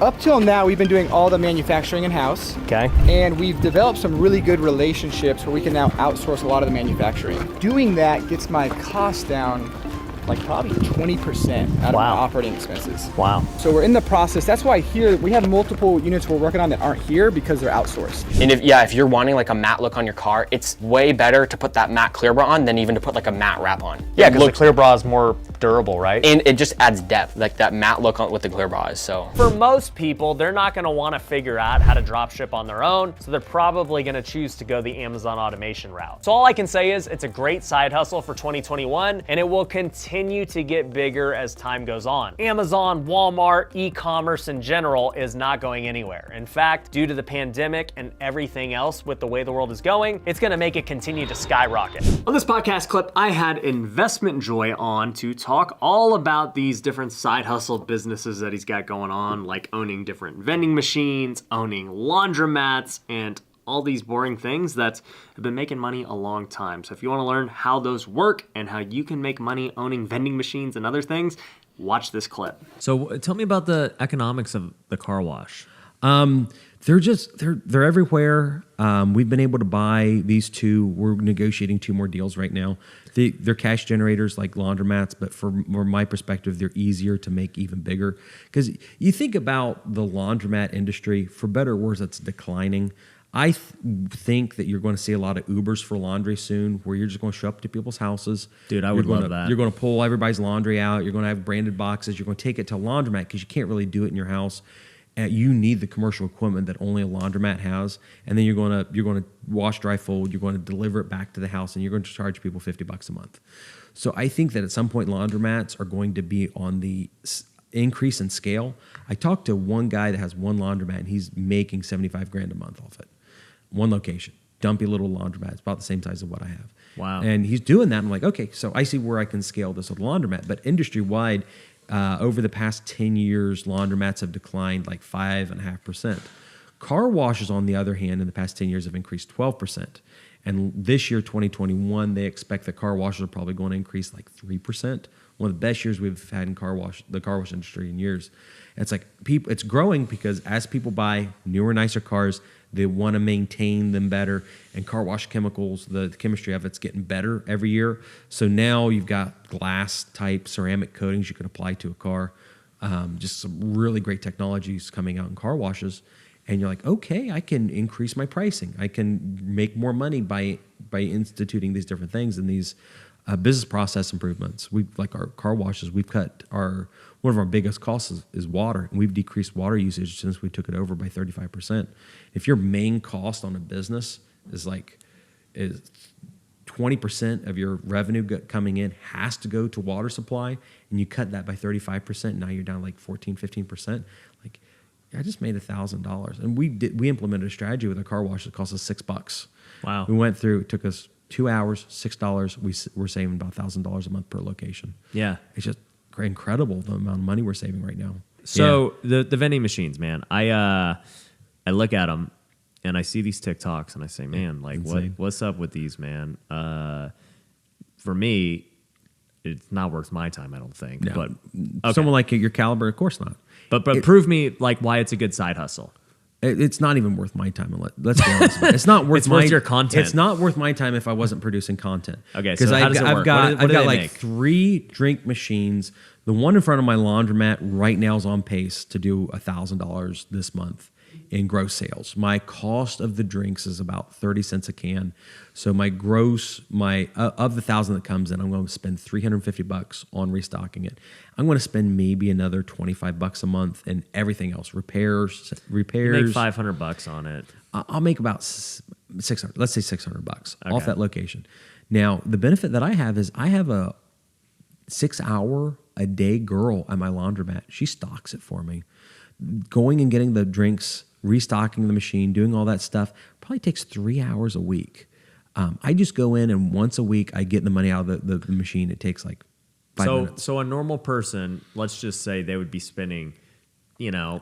Up till now, we've been doing all the manufacturing in-house. Okay. And we've developed some really good relationships where we can now outsource a lot of the manufacturing. Doing that gets my costs down like probably 20% out of my operating expenses. Wow. So we're in the process. That's why here we have multiple units we're working on that aren't here because they're outsourced. And if you're wanting like a matte look on your car, it's way better to put that matte clear bra on than even to put like a matte wrap on. Yeah, because the clear bra is more durable, right? And it just adds depth, like that matte look on with the clear bra is so. For most people, they're not gonna wanna figure out how to drop ship on their own, so they're probably gonna choose to go the Amazon automation route. So all I can say is it's a great side hustle for 2021, and it will continue to get bigger as time goes on. Amazon, Walmart, e-commerce in general is not going anywhere. In fact, due to the pandemic and everything else with the way the world is going, it's gonna make it continue to skyrocket. On this podcast clip, I had Investment Joy on to talk all about these different side hustle businesses that he's got going on, like owning different vending machines, owning laundromats, and all these boring things that have been making money a long time. So if you want to learn how those work and how you can make money owning vending machines and other things, watch this clip. So tell me about the economics of the car wash. They're everywhere. We've been able to buy these two. We're negotiating 2 more deals right now. They're cash generators like laundromats, but from my perspective, they're easier to make even bigger. Because you think about the laundromat industry, for better or worse, it's declining. I think that you're going to see a lot of Ubers for laundry soon, where you're just going to show up to people's houses. Dude, I would love that. You're going to pull everybody's laundry out. You're going to have branded boxes. You're going to take it to a laundromat because you can't really do it in your house. You need the commercial equipment that only a laundromat has, and then you're going to wash, dry, fold. You're going to deliver it back to the house, and you're going to charge people $50 a month. So I think that at some point laundromats are going to be on the increase in scale. I talked to one guy that has one laundromat, and he's making $75,000 a month off it. One location, dumpy little laundromat. It's about the same size as what I have. Wow. And he's doing that. I'm like, okay, so I see where I can scale this with a laundromat. But industry-wide, over the past 10 years, laundromats have declined like 5.5%. Car washes, on the other hand, in the past 10 years have increased 12%. And this year, 2021, they expect that car washes are probably going to increase like 3%. One of the best years we've had in the car wash industry in years. And it's like it's growing because as people buy newer, nicer cars, they want to maintain them better. And car wash chemicals, the chemistry of it's getting better every year. So now you've got glass type ceramic coatings you can apply to a car. Just some really great technologies coming out in car washes. And you're like, okay, I can increase my pricing. I can make more money by instituting these different things and these business process improvements. Like our car washes, we've cut one of our biggest costs is water, and we've decreased water usage since we took it over by 35%. If your main cost on a business is 20% of your revenue coming in has to go to water supply, and you cut that by 35%, now you're down like 14-15%. Like, I just made $1,000, and we implemented a strategy with a car wash that cost us $6. Wow. We went through, it took us 2 hours, $6. We're saving about $1,000 a month per location. Yeah. It's just incredible the amount of money we're saving right now. So the vending machines, man, I look at them and I see these TikToks and I say, man, like what's up with these, man? For me, it's not worth my time, I don't think. No. But okay. Someone like your caliber, of course not. But prove me like why it's a good side hustle. It's not even worth my time. Let's be honest. It's not worth it's worth your content. It's not worth my time if I wasn't producing content. Okay, so how does it work? I've got like 3 drink machines. The one in front of my laundromat right now is on pace to do $1,000 this month in gross sales. My cost of the drinks is about 30 cents a can. So my gross, of the 1,000 that comes in, I'm going to spend $350 on restocking it. I'm going to spend maybe another $25 a month in everything else, repairs. You make $500 on it. I'll make about 600. Let's say $600 off that location. Now, the benefit that I have is I have a 6-hour-a-day girl at my laundromat. She stocks it for me. Going and getting the drinks, restocking the machine, doing all that stuff probably takes 3 hours a week. I just go in and once a week I get the money out of the machine. It takes like 5 minutes. So a normal person, let's just say they would be spending,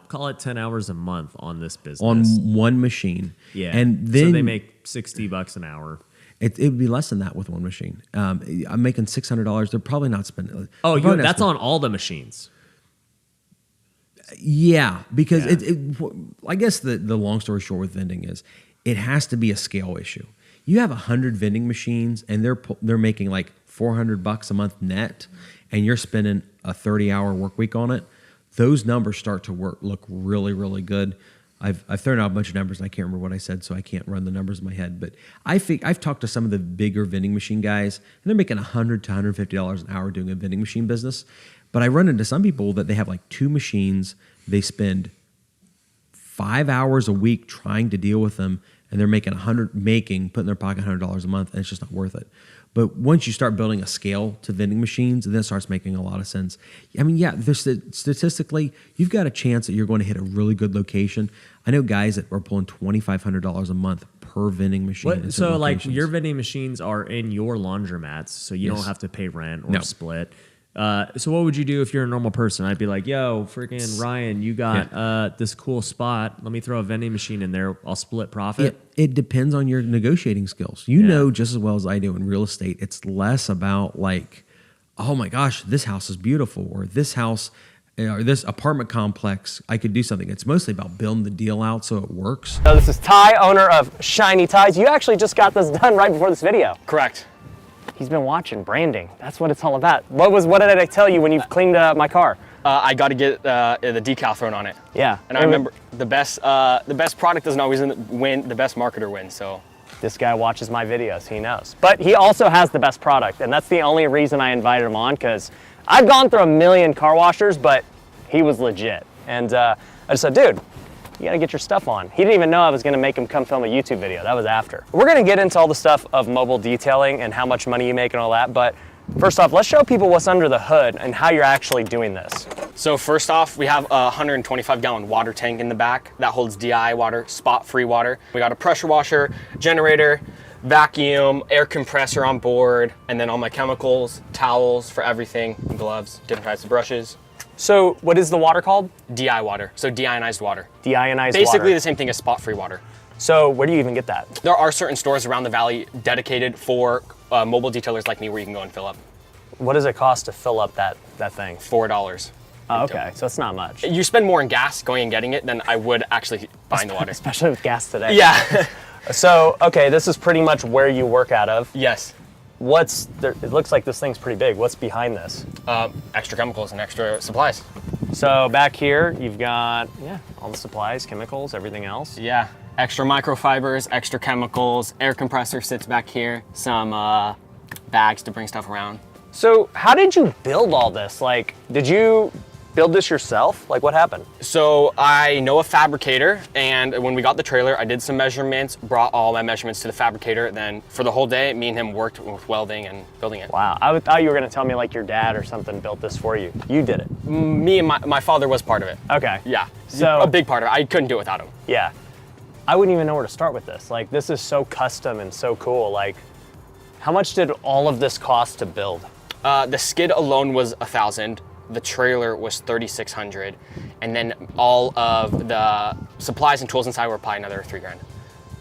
call it 10 hours a month on this business. On one machine. Yeah. And then so they make $60 an hour. It would be less than that with one machine. I'm making $600. They're probably not spending. Oh, that's on all the machines. Yeah, because I guess the long story short with vending is it has to be a scale issue. You have 100 vending machines and they're making like $400 a month net, and you're spending a 30-hour work week on it. Those numbers start to look really, really good. I've thrown out a bunch of numbers and I can't remember what I said, so I can't run the numbers in my head. But I've talked to some of the bigger vending machine guys, and they're making $100 to $150 an hour doing a vending machine business. But I run into some people that they have like 2 machines. They spend 5 hours a week trying to deal with them, and they're making putting in their pocket $100 a month, and it's just not worth it. But once you start building a scale to vending machines, then it starts making a lot of sense. I mean, yeah, statistically, you've got a chance that you're going to hit a really good location. I know guys that are pulling $2,500 a month per vending machine. So, like, your vending machines are in your laundromats, so you don't have to pay rent or split. So what would you do if you're a normal person? I'd be like, yo, freaking Ryan, you got this cool spot. Let me throw a vending machine in there. I'll split profit. It depends on your negotiating skills. You know just as well as I do in real estate, it's less about like, oh my gosh, this house is beautiful, or this house or this apartment complex, I could do something. It's mostly about building the deal out so it works. So this is Ty, owner of Shiny Ties. You actually just got this done right before this video. Correct. He's been watching branding. That's what it's all about. What did I tell you when you cleaned my car? I got to get the decal thrown on it. Yeah. And I remember the best product doesn't always win. The best marketer wins. So this guy watches my videos. He knows. But he also has the best product, and that's the only reason I invited him on, because I've gone through a million car washers, but he was legit. And I just said, dude, you gotta get your stuff on. He didn't even know I was gonna make him come film a YouTube video. That was after. We're gonna get into all the stuff of mobile detailing and how much money you make and all that, but first off, let's show people what's under the hood and how you're actually doing this. So first off, we have a 125-gallon water tank in the back that holds DI water, spot-free water. We got a pressure washer, generator, vacuum, air compressor on board, and then all my chemicals, towels for everything, gloves, different types of brushes. So what is the water called? DI water, so deionized water. Deionized water. Basically the same thing as spot-free water. So where do you even get that? There are certain stores around the valley dedicated for mobile detailers like me where you can go and fill up. What does it cost to fill up that thing? $4. Oh, okay, so it's not much. You spend more in gas going and getting it than I would actually buying the water. Especially with gas today. Yeah. So, okay, this is pretty much where you work out of. Yes. It looks like this thing's pretty big. What's behind this? Extra chemicals and extra supplies. So back here, you've got, all the supplies, chemicals, everything else. Yeah, extra microfibers, extra chemicals, air compressor sits back here, some bags to bring stuff around. So how did you build all this? Like, did you build this yourself? Like, what happened? So I know a fabricator, and when we got the trailer, I did some measurements, brought all my measurements to the fabricator. Then for the whole day, me and him worked with welding and building it. Wow, I thought you were gonna tell me like your dad or something built this for you. You did it. Me and my father was part of it. Okay. Yeah, So a big part of it. I couldn't do it without him. Yeah. I wouldn't even know where to start with this. Like, this is so custom and so cool. Like, how much did all of this cost to build? The skid alone was $1,000. The trailer was $3,600, and then all of the supplies and tools inside were probably another $3,000.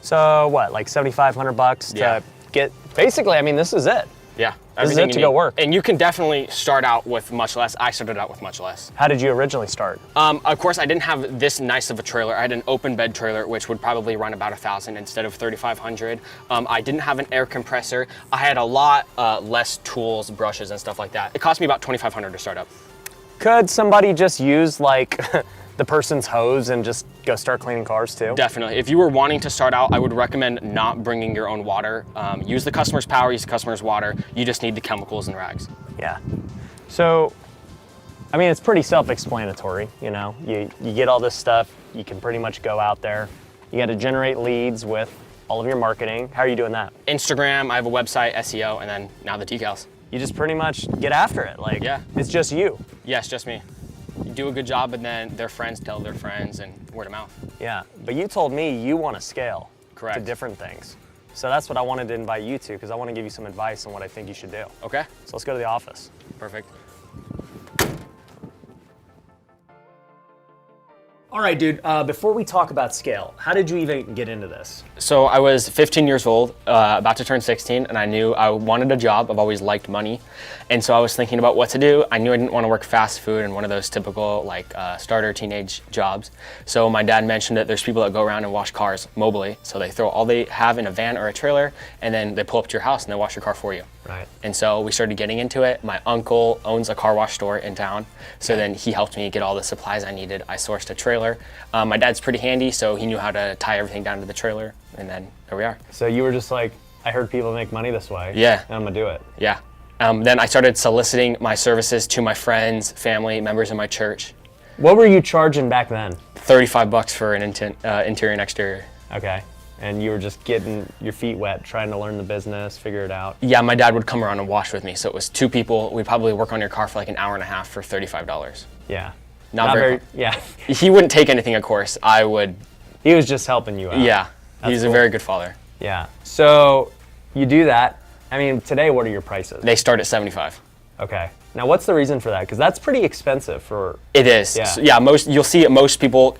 So what, like $7,500 to get, basically, I mean, this is it. Yeah, This is it to go work. And you can definitely start out with much less. I started out with much less. How did you originally start? Of course, I didn't have this nice of a trailer. I had an open bed trailer, which would probably run about $1,000 instead of $3,500. I didn't have an air compressor. I had a lot less tools, brushes, and stuff like that. It cost me about $2,500 to start up. Could somebody just use like the person's hose and just go start cleaning cars too? Definitely. If you were wanting to start out, I would recommend not bringing your own water. Use the customer's power, use the customer's water. You just need the chemicals and rags. Yeah. So, I mean, it's pretty self-explanatory, you know? You get all this stuff, you can pretty much go out there. You got to generate leads with all of your marketing. How are you doing that? Instagram, I have a website, SEO, and then now the decals. You just pretty much get after it. Like, Yeah. It's just you. Yes, just me. You do a good job, and then their friends tell their friends, and word of mouth. Yeah, but you told me you want to scale Correct. to different things. So that's what I wanted to invite you to, because I want to give you some advice on what I think you should do. Okay, So let's go to the office. perfect. All right, dude, before we talk about scale, how did you even get into this? So I was 15 years old, about to turn 16, and I knew I wanted a job. I've always liked money. And so I was thinking about what to do. I knew I didn't want to work fast food and one of those typical like starter teenage jobs. So my dad mentioned that there's people that go around and wash cars mobily. So they throw all they have in a van or a trailer, and then they pull up to your house and they wash your car for you. Right. And so we started getting into it. My uncle owns a car wash store in town. So then he helped me get all the supplies I needed. I sourced a trailer. My dad's pretty handy, so he knew how to tie everything down to the trailer. And then here we are. So you were just like, I heard people make money this way. Yeah. And I'm gonna do it. Yeah. Then I started soliciting my services to my friends, family, members of my church. What were you charging back then? $35 for an interior and exterior. Okay. And you were just getting your feet wet, trying to learn the business, figure it out. Yeah, my dad would come around and wash with me. So it was 2 people. We'd probably work on your car for like an hour and a half for $35. Yeah. Not very. Yeah. He wouldn't take anything, of course. I would. He was just helping you out. Yeah. That's He's cool. a very good father. Yeah. So you do that. I mean, today, what are your prices? They start at 75. Okay. Now, what's the reason for that? Because that's pretty expensive for. It is. Yeah. So, yeah. You'll see at most people,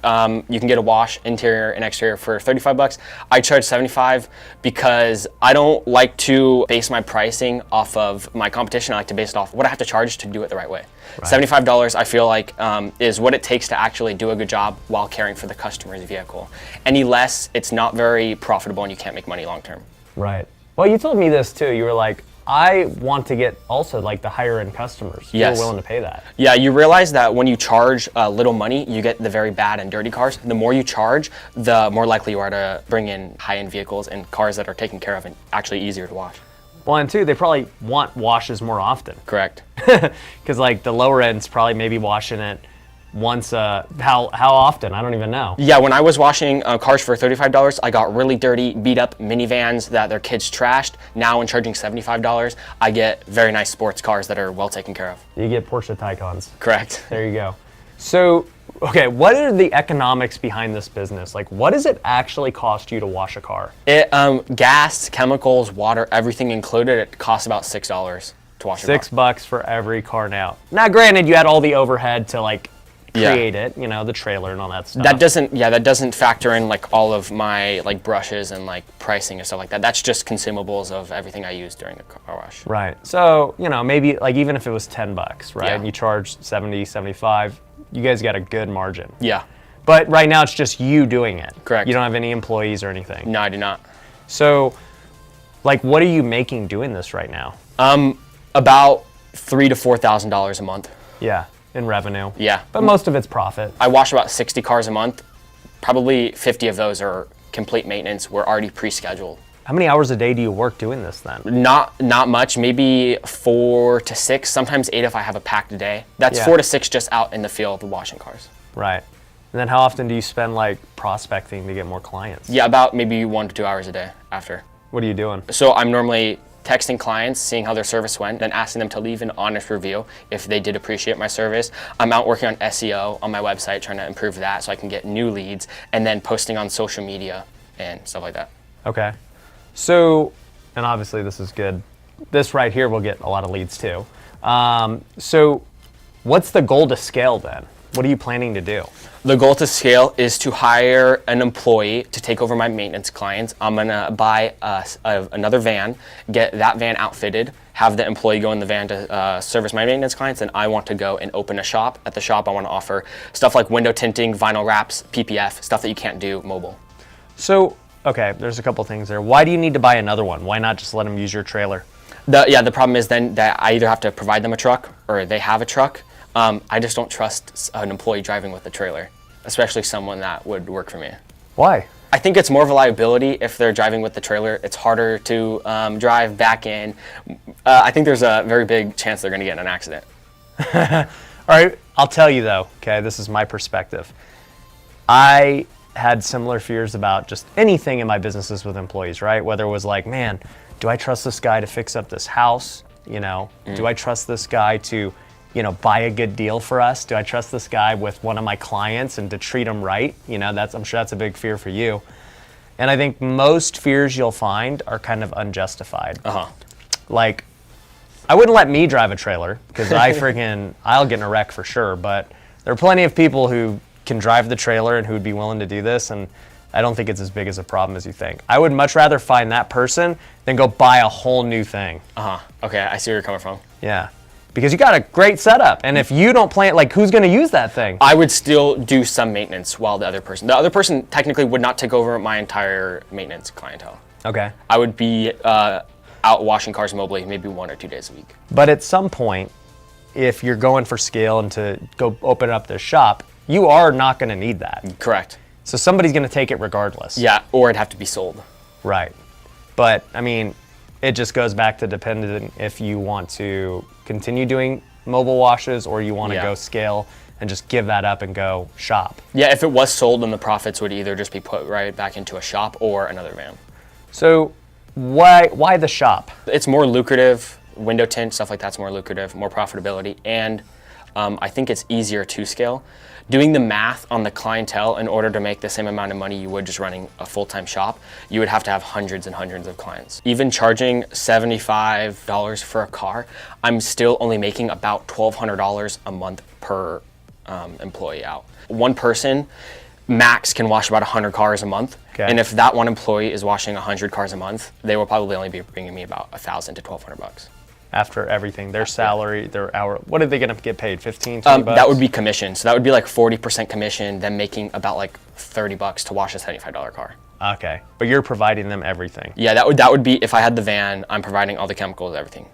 you can get a wash interior and exterior for $35. I charge 75 because I don't like to base my pricing off of my competition. I like to base it off what I have to charge to do it the right way. Right. $75 I feel like is what it takes to actually do a good job while caring for the customer's vehicle. Any less, it's not very profitable and you can't make money long term. Right. Well, you told me this too. You were like, I want to get also like the higher end customers. Yes. You're willing to pay that. Yeah, you realize that when you charge little money, you get the very bad and dirty cars. The more you charge, the more likely you are to bring in high end vehicles and cars that are taken care of and actually easier to wash. Well, and two, they probably want washes more often. Correct. Because like the lower end's probably maybe washing it once, how often? I don't even know. Yeah, when I was washing cars for $35, I got really dirty, beat up minivans that their kids trashed. Now when charging $75, I get very nice sports cars that are well taken care of. You get Porsche Taycans. Correct. There you go. So, okay, what are the economics behind this business? Like, what does it actually cost you to wash a car? It gas, chemicals, water, everything included, it costs about $6 to wash a car. $6 for every car now. Now, granted, you had all the overhead to like create it, you know, the trailer and all that stuff. That doesn't factor in like all of my like brushes and like pricing and stuff like that. That's just consumables of everything I use during the car wash. Right. So, you know, maybe like even if it was $10, right? Yeah. And you charge 70, 75, you guys got a good margin. Yeah. But right now it's just you doing it. Correct. You don't have any employees or anything. No, I do not. So, like, what are you making doing this right now? About $3,000 to $4,000 a month. Yeah, in revenue. Yeah. But most of it's profit. I wash about 60 cars a month. Probably 50 of those are complete maintenance. We're already pre-scheduled. How many hours a day do you work doing this then? Not much, maybe 4 to 6, sometimes 8 if I have a packed day. That's 4 to 6 just out in the field washing cars. Right. And then how often do you spend like prospecting to get more clients? Yeah, about maybe 1 to 2 hours a day after. What are you doing? So I'm normally texting clients, seeing how their service went, then asking them to leave an honest review if they did appreciate my service. I'm out working on SEO on my website, trying to improve that so I can get new leads, and then posting on social media and stuff like that. Okay. So, and obviously this is good. This right here will get a lot of leads too. So what's the goal to scale then? What are you planning to do? The goal to scale is to hire an employee to take over my maintenance clients. I'm gonna buy another van, get that van outfitted, have the employee go in the van to service my maintenance clients, and I want to go and open a shop. At the shop, I want to offer stuff like window tinting, vinyl wraps, PPF, stuff that you can't do mobile. So, okay, there's a couple things there. Why do you need to buy another one? Why not just let them use your trailer? The problem is then that I either have to provide them a truck or they have a truck. I just don't trust an employee driving with a trailer, especially someone that would work for me. Why? I think it's more of a liability if they're driving with the trailer. It's harder to drive back in. I think there's a very big chance they're going to get in an accident. All right, I'll tell you though, okay, this is my perspective. I had similar fears about just anything in my businesses with employees, right? Whether it was like, man, do I trust this guy to fix up this house? You know, do I trust this guy to, you know, buy a good deal for us? Do I trust this guy with one of my clients and to treat him right? You know, I'm sure that's a big fear for you. And I think most fears you'll find are kind of unjustified. Like, I wouldn't let me drive a trailer because I'll get in a wreck for sure. But there are plenty of people who can drive the trailer and who would be willing to do this, and I don't think it's as big as a problem as you think. I would much rather find that person than go buy a whole new thing. Okay, I see where you're coming from. Yeah. Because you got a great setup, and if you don't plan, like, who's gonna use that thing? I would still do some maintenance while the other person technically would not take over my entire maintenance clientele. Okay. I would be out washing cars mobily maybe 1 or 2 days a week. But at some point, if you're going for scale and to go open up this shop, you are not gonna need that. Correct. So somebody's gonna take it regardless. Yeah, or it'd have to be sold. Right. But I mean, it just goes back to dependent if you want to continue doing mobile washes or you want to go scale and just give that up and go shop. Yeah, if it was sold, then the profits would either just be put right back into a shop or another van. So why the shop? It's more lucrative. Window tint, stuff like that's more lucrative, more profitability, and I think it's easier to scale. Doing the math on the clientele, in order to make the same amount of money you would just running a full-time shop, you would have to have hundreds and hundreds of clients. Even charging $75 for a car, I'm still only making about $1,200 a month per employee out. One person max can wash about 100 cars a month. Okay. And if that one employee is washing 100 cars a month, they will probably only be bringing me about $1,000 to $1,200. After everything, their salary, their hour, what are they gonna get paid, 15, 20 bucks? That would be commission. So that would be like 40% commission, then making about like $30 to wash a $75 car. Okay, but you're providing them everything. Yeah, that would be, if I had the van, I'm providing all the chemicals, everything.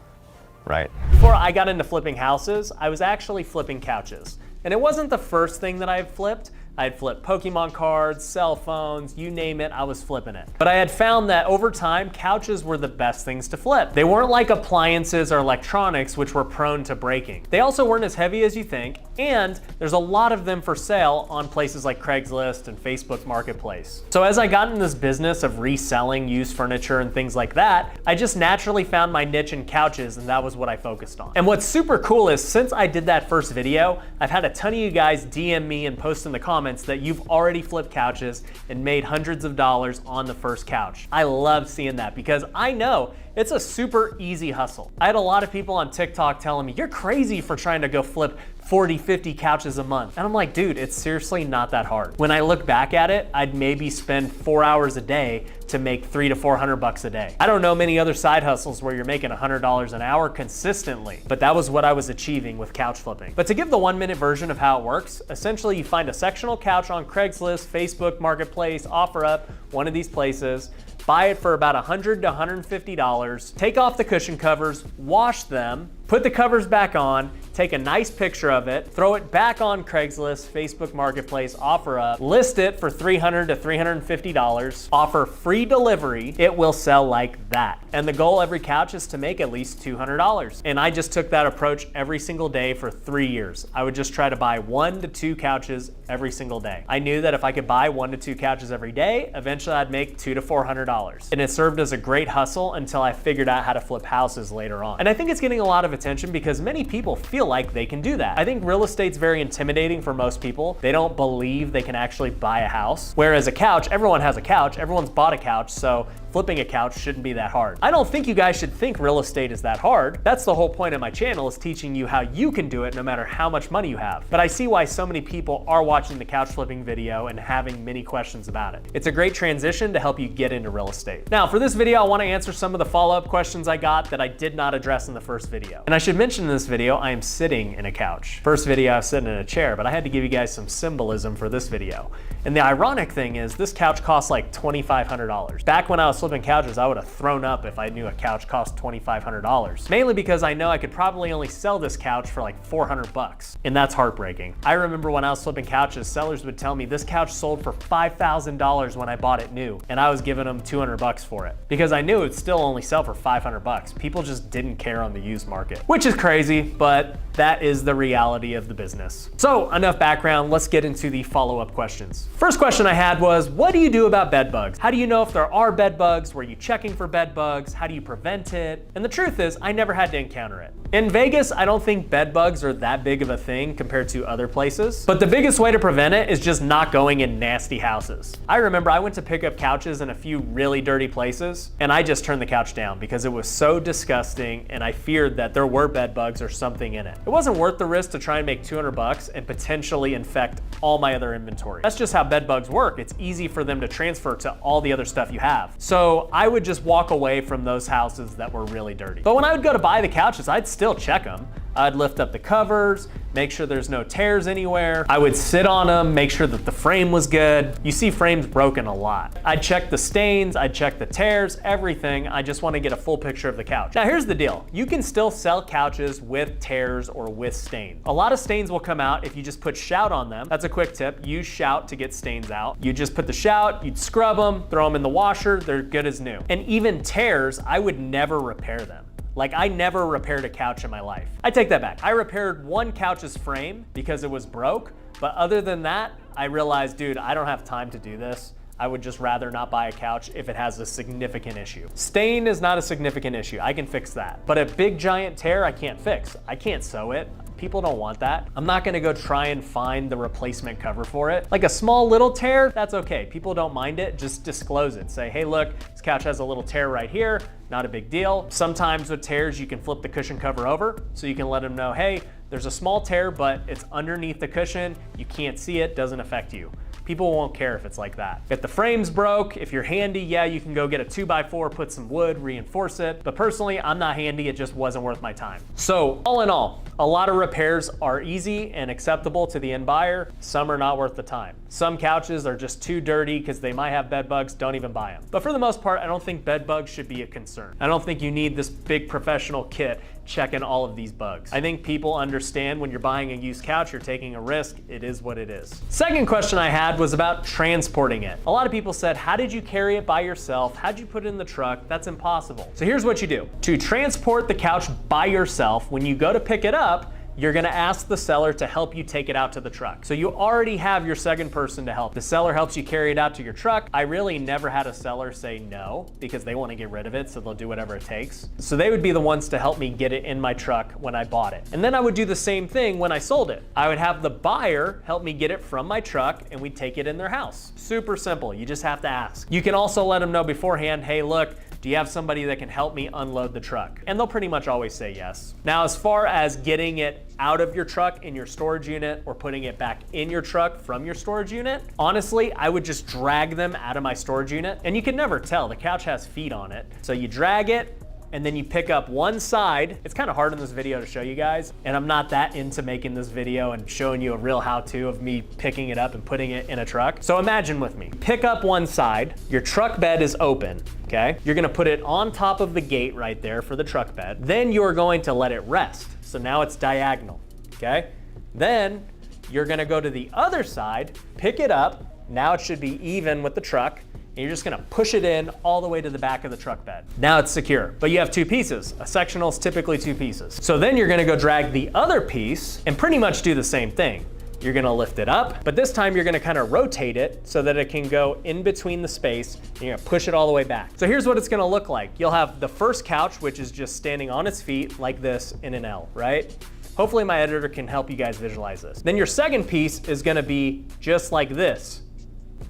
Right. Before I got into flipping houses, I was actually flipping couches. And it wasn't the first thing that I had flipped. I had flipped Pokemon cards, cell phones, you name it, I was flipping it. But I had found that over time, couches were the best things to flip. They weren't like appliances or electronics, which were prone to breaking. They also weren't as heavy as you think, and there's a lot of them for sale on places like Craigslist and Facebook Marketplace. So as I got in this business of reselling used furniture and things like that, I just naturally found my niche in couches, and that was what I focused on. And what's super cool is, since I did that first video, I've had a ton of you guys DM me and post in the comments that you've already flipped couches and made hundreds of dollars on the first couch. I love seeing that because I know it's a super easy hustle. I had a lot of people on TikTok telling me, you're crazy for trying to go flip 40, 50 couches a month. And I'm like, dude, it's seriously not that hard. When I look back at it, I'd maybe spend 4 hours a day to make $300 to $400 a day. I don't know many other side hustles where you're making $100 an hour consistently, but that was what I was achieving with couch flipping. But to give the 1-minute version of how it works, essentially you find a sectional couch on Craigslist, Facebook Marketplace, OfferUp, one of these places, buy it for about $100 to $150, take off the cushion covers, wash them, put the covers back on, take a nice picture of it, throw it back on Craigslist, Facebook Marketplace, OfferUp, list it for $300 to $350, offer free delivery, it will sell like that. And the goal every couch is to make at least $200. And I just took that approach every single day for 3 years. I would just try to buy 1 to 2 couches every single day. I knew that if I could buy 1 to 2 couches every day, eventually I'd make $200 to $400. And it served as a great hustle until I figured out how to flip houses later on. And I think it's getting a lot of attention because many people feel like they can do that. I think real estate's very intimidating for most people. They don't believe they can actually buy a house. Whereas a couch, everyone has a couch, everyone's bought a couch, so flipping a couch shouldn't be that hard. I don't think you guys should think real estate is that hard. That's the whole point of my channel, is teaching you how you can do it no matter how much money you have. But I see why so many people are watching the couch flipping video and having many questions about it. It's a great transition to help you get into real estate. Now, for this video, I want to answer some of the follow-up questions I got that I did not address in the first video. And I should mention in this video, I am sitting in a couch. First video, I was sitting in a chair, but I had to give you guys some symbolism for this video. And the ironic thing is, this couch costs like $2,500. Back when I was flipping couches, I would have thrown up if I knew a couch cost $2,500. Mainly because I know I could probably only sell this couch for like $400. And that's heartbreaking. I remember when I was flipping couches, sellers would tell me this couch sold for $5,000 when I bought it new. And I was giving them $200 for it. Because I knew it would still only sell for $500. People just didn't care on the used market. Which is crazy, but that is the reality of the business. So enough background, let's get into the follow-up questions. First question I had was, what do you do about bed bugs? How do you know if there are bed bugs? bugs? Were you checking for bed bugs? How do you prevent it? And the truth is, I never had to encounter it. In Vegas, I don't think bed bugs are that big of a thing compared to other places, but the biggest way to prevent it is just not going in nasty houses. I remember I went to pick up couches in a few really dirty places, and I just turned the couch down because it was so disgusting and I feared that there were bed bugs or something in it. It wasn't worth the risk to try and make $200 and potentially infect all my other inventory. That's just how bed bugs work. It's easy for them to transfer to all the other stuff you have. So I would just walk away from those houses that were really dirty. But when I would go to buy the couches, I'd still check them. I'd lift up the covers, make sure there's no tears anywhere. I would sit on them, make sure that the frame was good. You see frames broken a lot. I'd check the stains, I'd check the tears, everything. I just want to get a full picture of the couch. Now here's the deal. You can still sell couches with tears or with stains. A lot of stains will come out if you just put Shout on them. That's a quick tip. Use Shout to get stains out. You just put the Shout, you'd scrub them, throw them in the washer, they're good as new. And even tears, I would never repair them. Like, I never repaired a couch in my life. I take that back. I repaired one couch's frame because it was broke, but other than that, I realized, dude, I don't have time to do this. I would just rather not buy a couch if it has a significant issue. Stain is not a significant issue. I can fix that. But a big giant tear, I can't fix. I can't sew it. People don't want that. I'm not gonna go try and find the replacement cover for it. Like a small little tear, that's okay. People don't mind it, just disclose it. Say, hey, look, this couch has a little tear right here, not a big deal. Sometimes with tears, you can flip the cushion cover over, so you can let them know, hey, there's a small tear, but it's underneath the cushion. You can't see it, doesn't affect you. People won't care if it's like that. If the frame's broke, if you're handy, yeah, you can go get a 2x4, put some wood, reinforce it. But personally, I'm not handy, it just wasn't worth my time. So all in all, a lot of repairs are easy and acceptable to the end buyer. Some are not worth the time. Some couches are just too dirty because they might have bed bugs, don't even buy them. But for the most part, I don't think bed bugs should be a concern. I don't think you need this big professional kit checking all of these bugs. I think people understand when you're buying a used couch, you're taking a risk. It is what it is. Second question I had was about transporting it. A lot of people said, how did you carry it by yourself? How'd you put it in the truck? That's impossible. So here's what you do. To transport the couch by yourself, when you go to pick it up, you're gonna ask the seller to help you take it out to the truck. So you already have your second person to help. The seller helps you carry it out to your truck. I really never had a seller say no because they wanna get rid of it, so they'll do whatever it takes. So they would be the ones to help me get it in my truck when I bought it. And then I would do the same thing when I sold it. I would have the buyer help me get it from my truck and we'd take it in their house. Super simple, you just have to ask. You can also let them know beforehand, hey, look, do you have somebody that can help me unload the truck? And they'll pretty much always say yes. Now, as far as getting it out of your truck in your storage unit or putting it back in your truck from your storage unit, honestly, I would just drag them out of my storage unit. And you can never tell, the couch has feet on it. So you drag it, and then you pick up one side. It's kind of hard in this video to show you guys, and I'm not that into making this video and showing you a real how-to of me picking it up and putting it in a truck. So imagine with me, pick up one side, your truck bed is open, okay? You're gonna put it on top of the gate right there for the truck bed. Then you're going to let it rest. So now it's diagonal, okay? Then you're gonna go to the other side, pick it up. Now it should be even with the truck. And you're just gonna push it in all the way to the back of the truck bed. Now it's secure, but you have two pieces. A sectional is typically two pieces. So then you're gonna go drag the other piece and pretty much do the same thing. You're gonna lift it up, but this time you're gonna kind of rotate it so that it can go in between the space, and you're gonna push it all the way back. So here's what it's gonna look like. You'll have the first couch, which is just standing on its feet like this in an L, right? Hopefully my editor can help you guys visualize this. Then your second piece is gonna be just like this,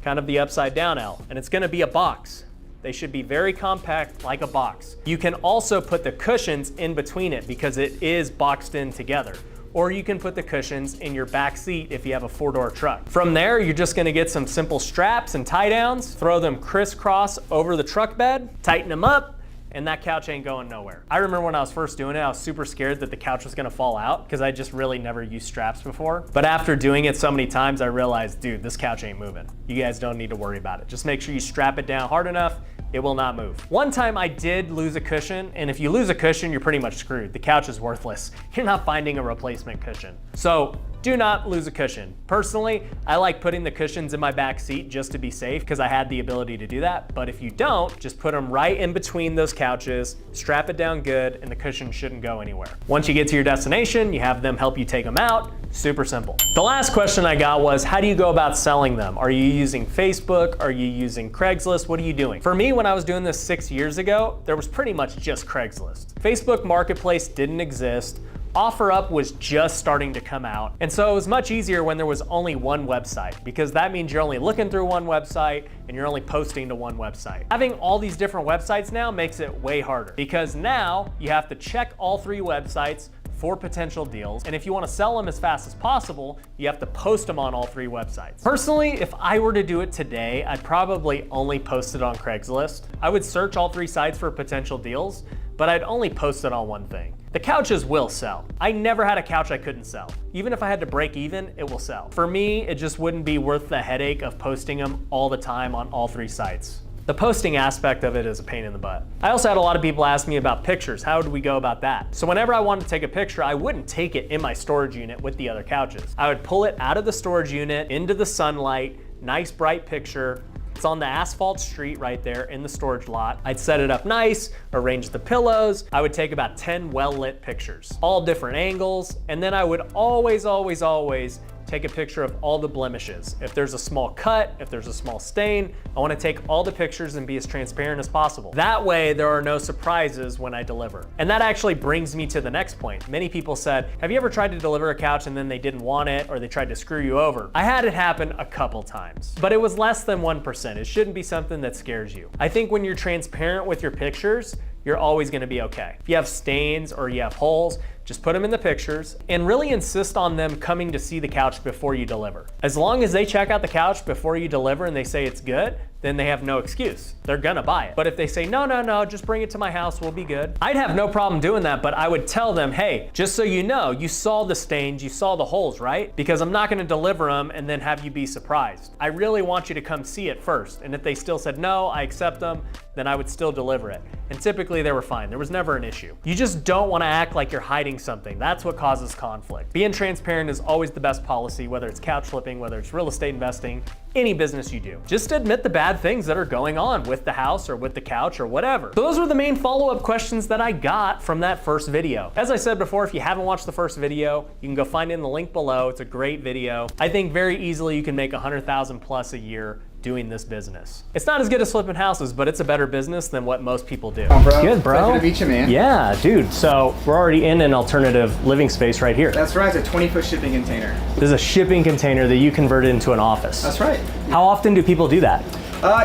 kind of the upside down L, and it's gonna be a box. They should be very compact, like a box. You can also put the cushions in between it because it is boxed in together. Or you can put the cushions in your back seat if you have a 4-door truck. From there, you're just gonna get some simple straps and tie downs, throw them crisscross over the truck bed, tighten them up, and that couch ain't going nowhere. I remember when I was first doing it, I was super scared that the couch was gonna fall out because I just really never used straps before. But after doing it so many times, I realized, dude, this couch ain't moving. You guys don't need to worry about it. Just make sure you strap it down hard enough, it will not move. One time I did lose a cushion, and if you lose a cushion, you're pretty much screwed. The couch is worthless. You're not finding a replacement cushion. So do not lose a cushion. Personally, I like putting the cushions in my back seat just to be safe because I had the ability to do that. But if you don't, just put them right in between those couches, strap it down good, and the cushion shouldn't go anywhere. Once you get to your destination, you have them help you take them out. Super simple. The last question I got was, how do you go about selling them? Are you using Facebook? Are you using Craigslist? What are you doing? For me, when I was doing this 6 years ago, there was pretty much just Craigslist. Facebook Marketplace didn't exist. OfferUp was just starting to come out. And so it was much easier when there was only one website, because that means you're only looking through one website and you're only posting to one website. Having all these different websites now makes it way harder, because now you have to check all 3 websites for potential deals. And if you want to sell them as fast as possible, you have to post them on all 3 websites. Personally, if I were to do it today, I'd probably only post it on Craigslist. I would search all 3 sites for potential deals, but I'd only post it on one thing. The couches will sell. I never had a couch I couldn't sell. Even if I had to break even, it will sell. For me, it just wouldn't be worth the headache of posting them all the time on all 3 sites. The posting aspect of it is a pain in the butt. I also had a lot of people ask me about pictures. How do we go about that? So whenever I wanted to take a picture, I wouldn't take it in my storage unit with the other couches. I would pull it out of the storage unit into the sunlight, nice bright picture. It's on the asphalt street right there in the storage lot. I'd set it up nice, arrange the pillows. I would take about 10 well-lit pictures, all different angles, and then I would always take a picture of all the blemishes. If there's a small cut, if there's a small stain, I wanna take all the pictures and be as transparent as possible. That way, there are no surprises when I deliver. And that actually brings me to the next point. Many people said, have you ever tried to deliver a couch and then they didn't want it, or they tried to screw you over? I had it happen a couple times, but it was less than 1%. It shouldn't be something that scares you. I think when you're transparent with your pictures, you're always gonna be okay. If you have stains or you have holes, just put them in the pictures and really insist on them coming to see the couch before you deliver. As long as they check out the couch before you deliver and they say it's good, then they have no excuse. They're gonna buy it. But if they say, no, just bring it to my house, we'll be good, I'd have no problem doing that, but I would tell them, hey, just so you know, you saw the stains, you saw the holes, right? Because I'm not gonna deliver them and then have you be surprised. I really want you to come see it first. And if they still said, no, I accept them, then I would still deliver it. And typically they were fine. There was never an issue. You just don't wanna act like you're hiding something. That's what causes conflict. Being transparent is always the best policy, whether it's couch flipping, whether it's real estate investing, any business you do. Just admit the bad things that are going on with the house or with the couch or whatever. So those were the main follow-up questions that I got from that first video. As I said before, if you haven't watched the first video, you can go find it in the link below. It's a great video. I think very easily you can make 100,000 plus a year doing this business. It's not as good as flipping houses, but it's a better business than what most people do. Oh, bro. Good, bro. Pleasure to meet you, man. Yeah, dude. So we're already in an alternative living space right here. That's right, it's a 20-foot shipping container. This is a shipping container that you converted into an office. That's right. How often do people do that?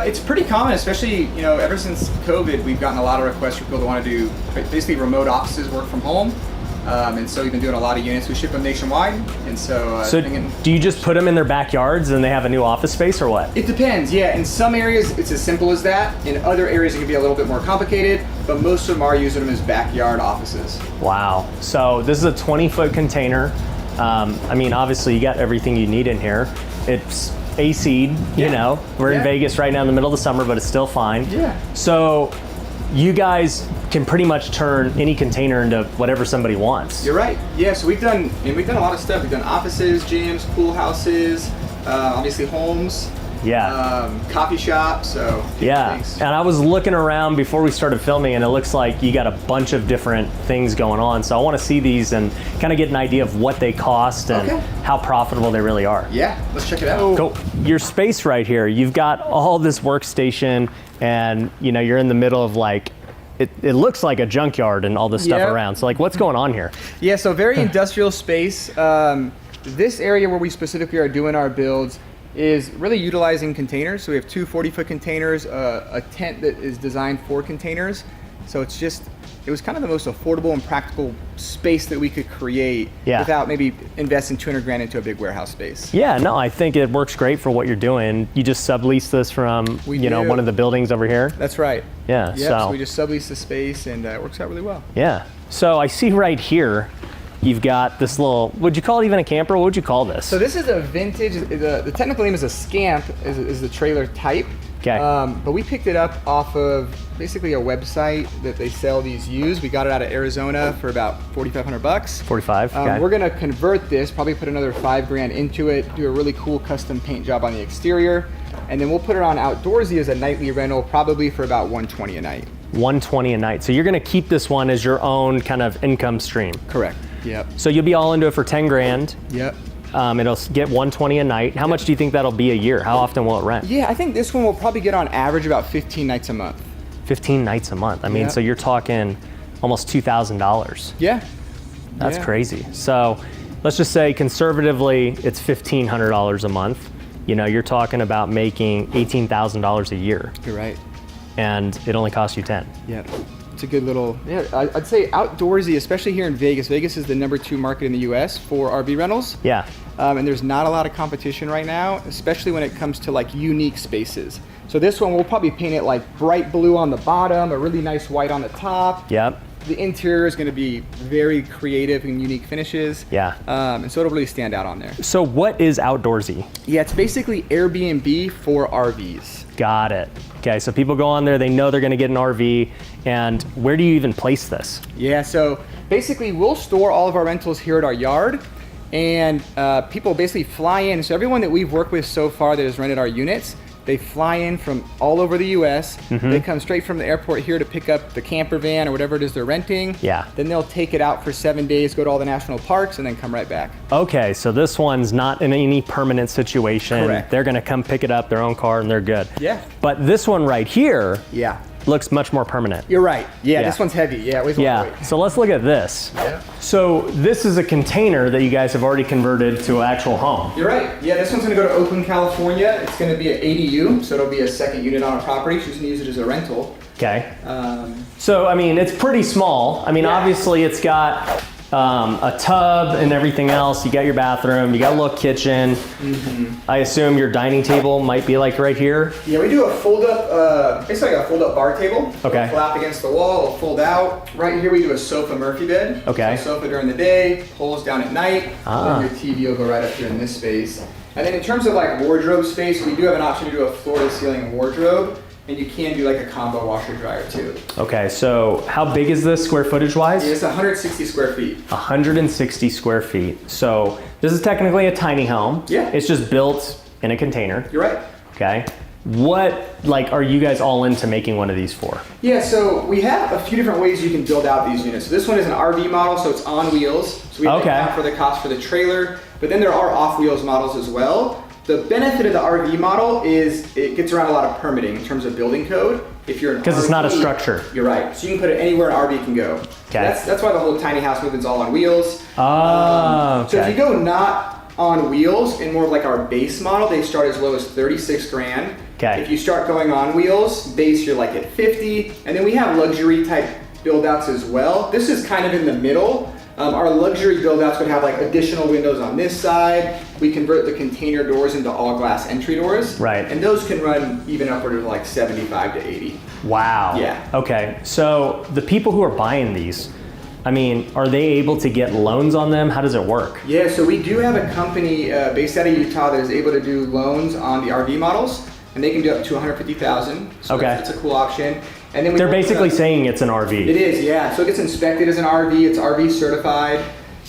It's pretty common, especially, ever since COVID, we've gotten a lot of requests for people that want to do basically remote offices, work from home. And so we've been doing a lot of units. We ship them nationwide. And so, do you just put them in their backyards and they have a new office space or what? It depends, yeah. In some areas, it's as simple as that. In other areas, it can be a little bit more complicated, but most of them are using them as backyard offices. Wow. So this is a 20-foot container. I mean, obviously you got everything you need in here. It's AC'd, We're in Vegas right now in the middle of the summer, but it's still fine. Yeah. So you guys can pretty much turn any container into whatever somebody wants. You're right. Yeah, so we've done a lot of stuff. We've done offices, gyms, pool houses, obviously homes. Yeah. Coffee shop, so things. And I was looking around before we started filming and it looks like you got a bunch of different things going on. So I want to see these and kind of get an idea of what they cost and how profitable they really are. Yeah, let's check it out. Cool. Your space right here, you've got all this workstation and you're in the middle of it looks like a junkyard and all this stuff around. So what's going on here? Yeah, so very industrial space. This area where we specifically are doing our builds is really utilizing containers. So we have 2 40-foot containers, a tent that is designed for containers. So it was kind of the most affordable and practical space that we could create without maybe investing 200 grand into a big warehouse space. Yeah, no, I think it works great for what you're doing. You just sublease this from, one of the buildings over here? That's right. Yeah, so we just sublease the space and it works out really well. Yeah, so I see right here, You've got this little, would you call it even a camper? What would you call this? So this is a vintage, the technical name is a scamp, is the trailer type. Okay. But we picked it up off of basically a website that they sell these used. We got it out of Arizona for about $4,500. 45, okay. We're gonna convert this, probably put another $5,000 into it, do a really cool custom paint job on the exterior, and then we'll put it on Outdoorsy as a nightly rental, probably for about $120 a night. $120 a night. So you're gonna keep this one as your own kind of income stream. Correct. Yep. So you'll be all into it for 10 grand. Yep. It'll get 120 a night. How much do you think that'll be a year? How often will it rent? Yeah, I think this one will probably get on average about 15 nights a month. 15 nights a month. I mean, Yeah. so you're talking almost $2,000. Yeah. That's Yeah. crazy. So let's just say conservatively, it's $1,500 a month. You know, you're talking about making $18,000 a year, You're right. and it only costs you 10. Yep. It's a good little, yeah, I'd say Outdoorsy, especially here in Vegas. Vegas is the #2 market in the US for RV rentals. Yeah. And there's not a lot of competition right now, especially when it comes to like unique spaces. So this one, we'll probably paint it like bright blue on the bottom, a really nice white on the top. Yep. The interior is going to be very creative and unique finishes. Yeah. And so it'll really stand out on there. So what is Outdoorsy? Yeah, it's basically Airbnb for RVs. Got it. Okay, so people go on there, they know they're gonna get an RV, and where do you even place this? Yeah, so basically we'll store all of our rentals here at our yard, and people basically fly in. So everyone that we've worked with so far that has rented our units, they fly in from all over the US. They come straight from the airport here to pick up the camper van or whatever it is they're renting. Yeah. Then they'll take it out for 7 days, go to all the national parks, and then come right back. Okay, so this one's not in any permanent situation. Correct. They're gonna come pick it up, their own car, and they're good. Yeah. But this one right here Yeah. looks much more permanent. You're right. Yeah, Yeah. this one's heavy. Yeah, it weighs a lot Yeah, of weight. so let's look at this. Yeah. So this is a container that you guys have already converted to an actual home. You're right. Yeah, this one's gonna go to Oakland, California. It's gonna be an ADU, so it'll be a second unit on a property. She's gonna use it as a rental. Okay. So, I mean, it's pretty small. I mean, Yeah. obviously it's got a tub and everything else. You got your bathroom, you got a little kitchen. I assume your dining table might be like right here. Yeah, we do a fold-up, basically like a fold-up bar table. Okay. It'll flap against the wall, it'll fold out. Right here we do a sofa Murphy bed. Okay. So sofa during the day, pulls down at night. Ah. Your TV will go right up here in this space. And then in terms of like wardrobe space, we do have an option to do a floor-to-ceiling wardrobe. And you can do like a combo washer dryer too. Okay, so how big is this square footage wise? It's 160 square feet. 160 square feet. So this is technically a tiny home. Yeah. It's just built in a container. You're right. Okay. What, like, are you guys all into making one of these for? Yeah, so we have a few different ways you can build out these units. So this one is an RV model, so it's on wheels. So we have to Okay. account for the cost for the trailer, but then there are off-wheels models as well. The benefit of the RV model is it gets around a lot of permitting in terms of building code. If you're an Because it's not a RV, structure. You're right. So you can put it anywhere an RV can go. Okay. That's why the whole tiny house movement's all on wheels. Oh, So if okay. you go not on wheels and more of like our base model, they start as low as 36 grand. Okay. If you start going on wheels, base you're like at 50. And then we have luxury type build outs as well. This is kind of in the middle. Our luxury build outs would have like additional windows on this side. We convert the container doors into all glass entry doors. Right. And those can run even upward of like 75 to 80. Wow. Yeah. Okay, so the people who are buying these, I mean, are they able to get loans on them? How does it work? Yeah, so we do have a company based out of Utah that is able to do loans on the RV models, and they can do up to 150,000. So Okay. that's a cool option. And then we They're work with basically a- saying it's an RV. It is, yeah. So it gets inspected as an RV. It's RV certified.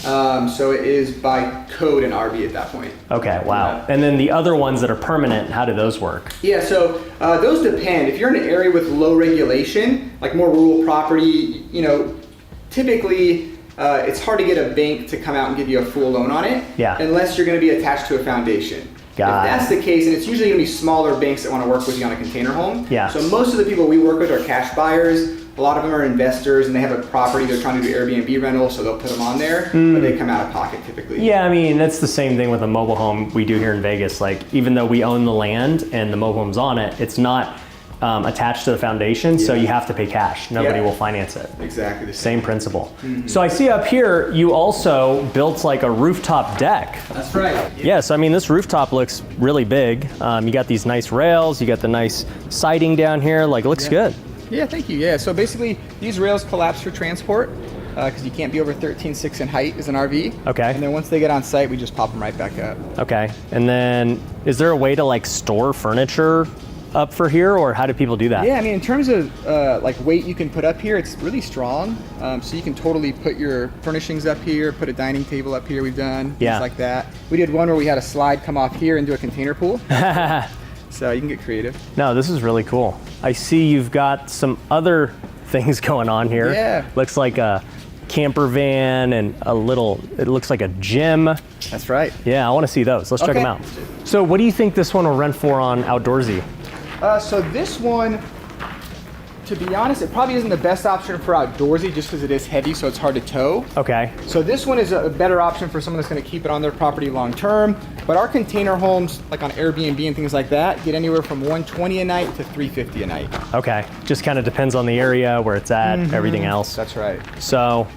So it is by code an RV at that point. Okay, wow. And then the other ones that are permanent, how do those work? Yeah, so those depend. If you're in an area with low regulation, like more rural property, you know, typically it's hard to get a bank to come out and give you a full loan on it, Yeah. unless you're going to be attached to a foundation. Got If that's it. the case, and it's usually going to be smaller banks that want to work with you on a container home. Yeah. So most of the people we work with are cash buyers. A lot of them are investors, and they have a property they're trying to do Airbnb rental, so they'll put them on there, but they come out of pocket typically. Yeah, I mean, that's the same thing with a mobile home we do here in Vegas. Like, even though we own the land and the mobile home's on it, it's not attached to the foundation, so Yeah. you have to pay cash. Nobody Yeah. will finance it. Exactly the same. Same principle. So I see up here, you also built like a rooftop deck. That's right. Yes, I mean, this rooftop looks really big. You got these nice rails, you got the nice siding down here, like, it looks good. Yeah, thank you. Yeah, so basically these rails collapse for transport. because you can't be over 13.6 in height as an RV. Okay. And then once they get on site, we just pop them right back up. Okay. And then is there a way to like store furniture up for here, or how do people do that? Yeah, I mean, in terms of like weight you can put up here, it's really strong. So you can totally put your furnishings up here, put a dining table up here, we've done, Yeah. things like that. We did one where we had a slide come off here into a container pool. So you can get creative. No, this is really cool. I see you've got some other things going on here. Yeah. Looks like a camper van and it looks like a gym. That's right. Yeah, I want to see those. Let's check Okay. them out. So what do you think this one will rent for on Outdoorsy? So this one, to be honest, it probably isn't the best option for outdoorsy just because it is heavy, so it's hard to tow. Okay. So this one is a better option for someone that's going to keep it on their property long term. But our container homes, like on Airbnb and things like that, get anywhere from $120 a night to $350 a night. Okay. Just kind of depends on the area, where it's at, everything else. That's right. So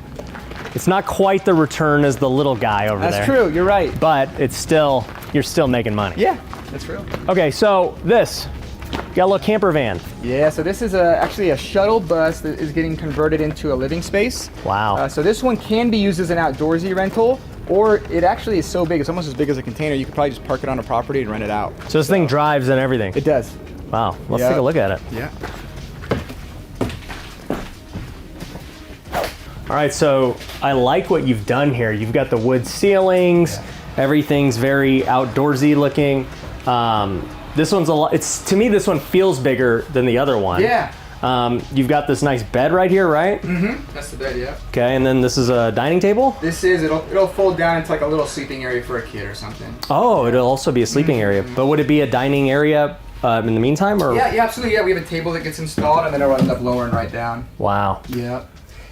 it's not quite the return as the little guy over there. That's true. You're right. But you're still making money. Yeah, that's real. Okay, so this, you got a little camper van. Yeah, so this is actually a shuttle bus that is getting converted into a living space. Wow. So this one can be used as an outdoorsy rental, or it actually is so big, it's almost as big as a container. You could probably just park it on a property and rent it out. So this thing drives and everything. It does. Wow. Let's Yeah. take a look at it. Yeah. All right, so I like what you've done here. You've got the wood ceilings. Everything's very outdoorsy looking. This one's to me, this one feels bigger than the other one. Yeah. You've got this nice bed right here, right? Mm-hmm. That's the bed, yeah. Okay, and then this is a dining table? It'll fold down into like a little sleeping area for a kid or something. Oh, it'll also be a sleeping area. But would it be a dining area in the meantime, or? Yeah, absolutely. Yeah, we have a table that gets installed and then it'll end up lowering right down. Wow. Yeah.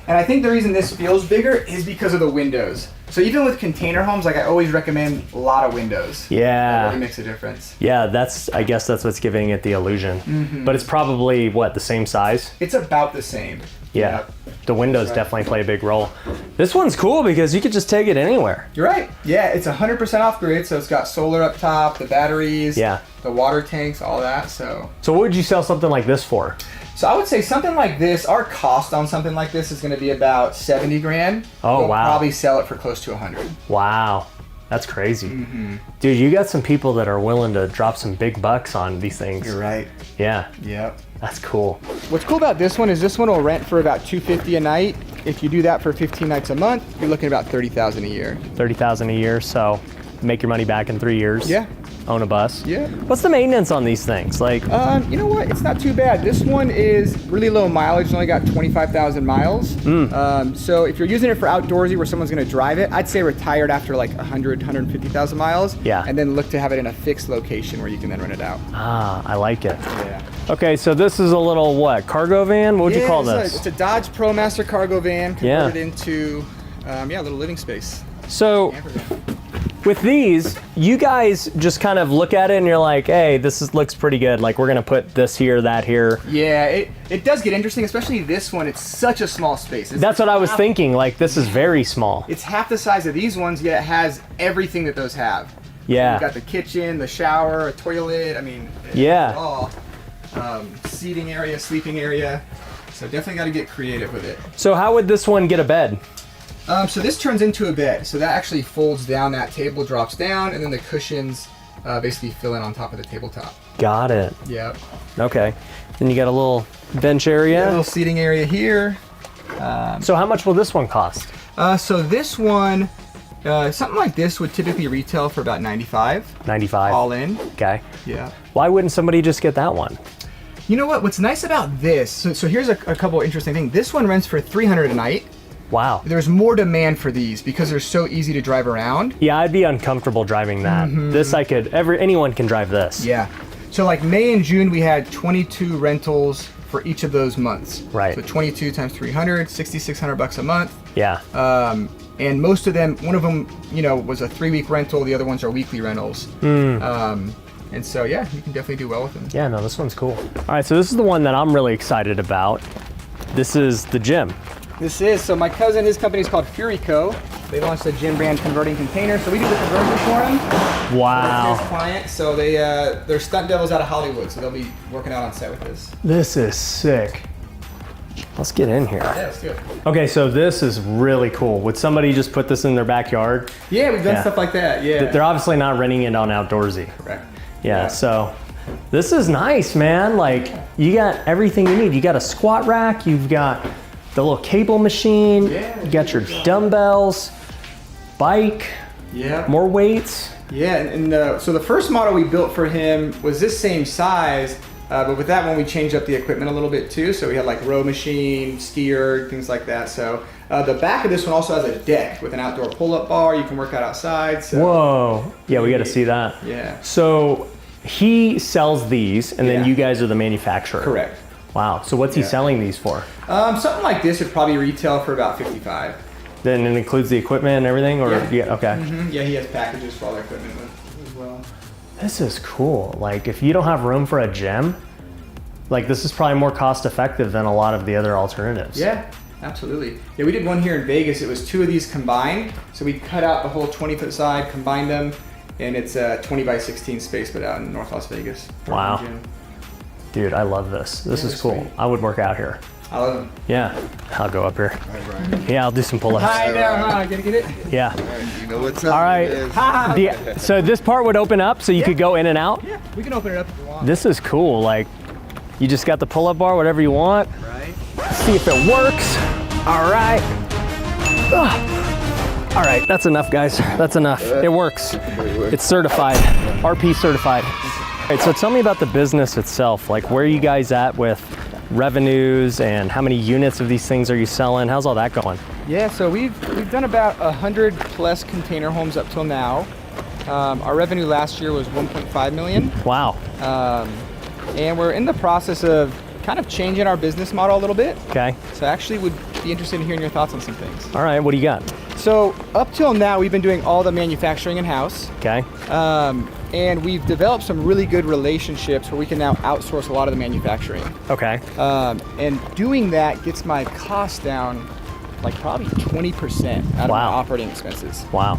And I think the reason this feels bigger is because of the windows. So even with container homes, like I always recommend a lot of windows. Yeah. That really makes a difference. Yeah, I guess that's what's giving it the illusion. But it's probably, the same size? It's about the same. Yeah. The windows definitely play a big role. This one's cool because you could just take it anywhere. You're right. Yeah, it's 100% off grid, so it's got solar up top, the batteries, Yeah. the water tanks, all that. So what would you sell something like this for? I would say something like this, our cost on something like this is going to be about 70 grand. Oh, we'll wow. probably sell it for close to 100. Wow. That's crazy. Dude, you got some people that are willing to drop some big bucks on these things. You're right. Yeah. Yep. That's cool. What's cool about this one is this one will rent for about $250 a night. If you do that for 15 nights a month, you're looking at about $30,000 a year. $30,000 a year, so make your money back in 3 years. Yeah. Own a bus. Yeah. What's the maintenance on these things? Like, You know what? It's not too bad. This one is really low mileage. It's only got 25,000 miles. So if you're using it for outdoorsy where someone's going to drive it, I'd say retire it after like 100, 150,000 miles. Yeah. And then look to have it in a fixed location where you can then rent it out. I like it. Yeah. Okay, so this is a little, cargo van? What would you call this? It's a Dodge ProMaster cargo van Yeah. converted into, a little living space. So, Camper van. with these, you guys just kind of look at it and you're like, hey, looks pretty good. Like, we're going to put this here, that here. Yeah, it does get interesting, especially this one. It's such a small space. That's what I was thinking. Like, this is very small. It's half the size of these ones, yet it has everything that those have. Yeah. You've got the kitchen, the shower, a toilet. I mean, Yeah. it's all seating area, sleeping area. So definitely got to get creative with it. So how would this one get a bed? So this turns into a bed. So that actually folds down. That table drops down, and then the cushions basically fill in on top of the tabletop. Got it. Yep. Okay. Then you got a little bench area. A little seating area here. So how much will this one cost? So this one, something like this would typically retail for about $95. 95. All in. Okay. Yeah. Why wouldn't somebody just get that one? You know what? What's nice about this? So here's a couple interesting things. This one rents for $300 a night. Wow. There's more demand for these because they're so easy to drive around. Yeah, I'd be uncomfortable driving that. This anyone can drive this. Yeah. So like May and June, we had 22 rentals for each of those months. Right. So 22 times 300, $6,600 a month. Yeah. And most of them, one of them, was a 3-week rental. The other ones are weekly rentals. And so, yeah, you can definitely do well with them. Yeah, no, this one's cool. All right, so this is the one that I'm really excited about. This is the gym. So my cousin, his company is called Furico. They launched a gym brand converting container. So we do the conversion for him. Wow. His client. So they're stunt devils out of Hollywood. So they'll be working out on set with this. This is sick. Let's get in here. Yeah, let's do it. Okay, so this is really cool. Would somebody just put this in their backyard? Yeah, we've done stuff like that. Yeah. They're obviously not renting it on Outdoorsy. Correct. Yeah, so this is nice, man. Like, you got everything you need. You got a squat rack, you've got the little cable machine, you got your dumbbells, bike, more weights. Yeah, and so the first model we built for him was this same size, but with that one we changed up the equipment a little bit too. So we had like row machine, skier, things like that. So the back of this one also has a deck with an outdoor pull-up bar. You can work out outside. So. Whoa. Yeah, we got to see that. Yeah. So he sells these, and then you guys are the manufacturer. Correct. Wow. So what's he selling these for? Something like this would probably retail for about $55. Then it includes the equipment and everything, or okay. Mm-hmm. Yeah, he has packages for all the equipment as well. This is cool. Like, if you don't have room for a gym, like, this is probably more cost effective than a lot of the other alternatives. Yeah, absolutely. Yeah, we did one here in Vegas. It was 2 of these combined. So we cut out the whole 20-foot side, combined them, and it's a 20 by 16 space, but out in North Las Vegas. Wow. Dude, I love this. This is cool. Sweet. I would work out here. I love them. Yeah, I'll go up here. Yeah, I'll do some pull-ups. Hi there, Gotta get it? Yeah. You know what's up? All right. So this part would open up so you could go in and out? Yeah, we can open it up if you want. This is cool. Like, you just got the pull-up bar, whatever you want. Right. See if it works. All right. All right, that's enough, guys. That's enough. It works. It's certified. RP certified. All right, so tell me about the business itself. Like, where are you guys at with revenues and how many units of these things are you selling? How's all that going? Yeah, so we've done about 100 plus container homes up till now. Our revenue last year was 1.5 million. Wow. And we're in the process of kind of changing our business model a little bit. Okay. So I actually would be interested in hearing your thoughts on some things. All right, what do you got? So up till now, we've been doing all the manufacturing in-house. Okay. And we've developed some really good relationships where we can now outsource a lot of the manufacturing. Okay. And doing that gets my cost down like probably 20% out of my operating expenses. Wow.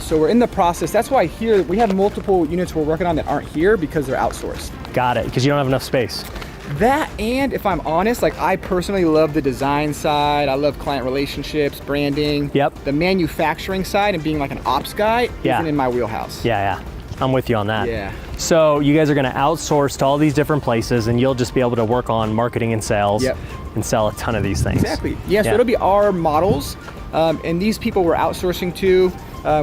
So we're in the process. That's why here we have multiple units we're working on that aren't here because they're outsourced. Got it, because you don't have enough space. That, and if I'm honest, like I personally love the design side. I love client relationships, branding. Yep. The manufacturing side and being like an ops guy isn't in my wheelhouse. Yeah. I'm with you on that. Yeah. So you guys are going to outsource to all these different places, and you'll just be able to work on marketing and sales and sell a ton of these things. Exactly. Yeah, so it'll be our models, and these people we're outsourcing to.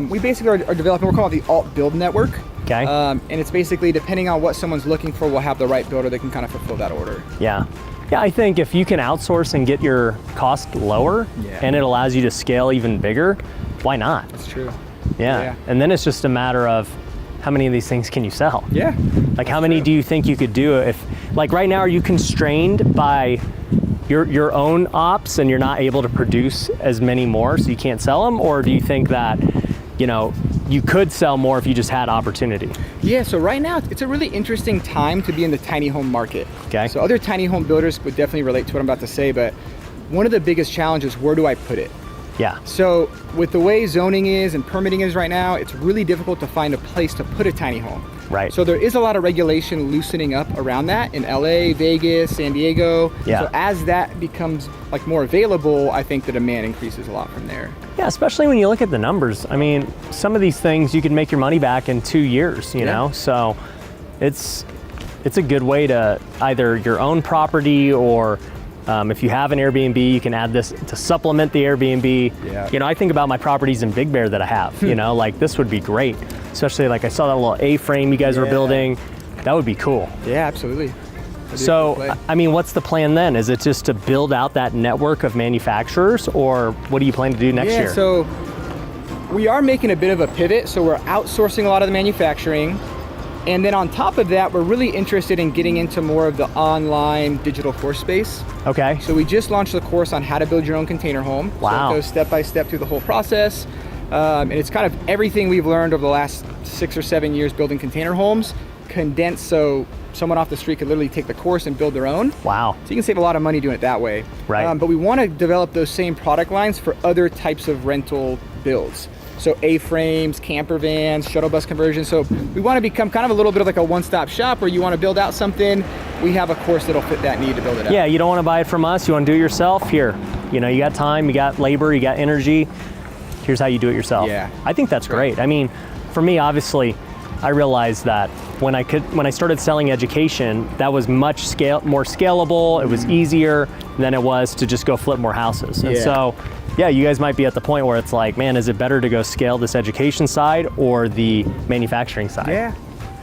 We basically are developing, we're calling it the alt build network. Okay. And it's basically depending on what someone's looking for, we'll have the right builder that can kind of fulfill that order. Yeah. Yeah, I think if you can outsource and get your cost lower and it allows you to scale even bigger, why not? That's true. Yeah. And then it's just a matter of how many of these things can you sell? Yeah. Like how many do you think you could do if, like right now, are you constrained by your own ops and you're not able to produce as many more so you can't sell them? Or do you think that, you know, you could sell more if you just had opportunity? Yeah, so right now it's a really interesting time to be in the tiny home market. Okay. So other tiny home builders would definitely relate to what I'm about to say, but one of the biggest challenges, where do I put it? Yeah. So with the way zoning is and permitting is right now, it's really difficult to find a place to put a tiny home. Right. So there is a lot of regulation loosening up around that in LA, Vegas, San Diego. Yeah. So as that becomes like more available, I think the demand increases a lot from there. Yeah, especially when you look at the numbers. I mean, some of these things you can make your money back in 2 years, you know? So it's a good way to either your own property or if you have an Airbnb, you can add this to supplement the Airbnb. Yeah. You know, I think about my properties in Big Bear that I have, you know, like this would be great. Especially like I saw that little A-frame you guys were building. That would be cool. Yeah, absolutely. So, I mean, what's the plan then? Is it just to build out that network of manufacturers, or what do you plan to do next year? Yeah, so we are making a bit of a pivot. So we're outsourcing a lot of the manufacturing. And then on top of that, we're really interested in getting into more of the online digital course space. Okay. So we just launched the course on how to build your own container home. Wow. So it goes step by step through the whole process. And it's kind of everything we've learned over the last 6 or 7 years building container homes, condensed so someone off the street could literally take the course and build their own. Wow. So you can save a lot of money doing it that way. Right. But we want to develop those same product lines for other types of rental builds. So A-frames, camper vans, shuttle bus conversions. So we want to become kind of a little bit of like a one-stop shop where you want to build out something we have a course that'll fit that need to build it out. Yeah, you don't want to buy it from us. You want to do it yourself? Here, you know, you got time, you got labor, you got energy. Here's how you do it yourself. Yeah. I think that's great. I mean, for me, obviously, I realized that when I started selling education, that was much more scalable. It was easier than it was to just go flip more houses. And so, yeah, you guys might be at the point where it's like, man, is it better to go scale this education side or the manufacturing side?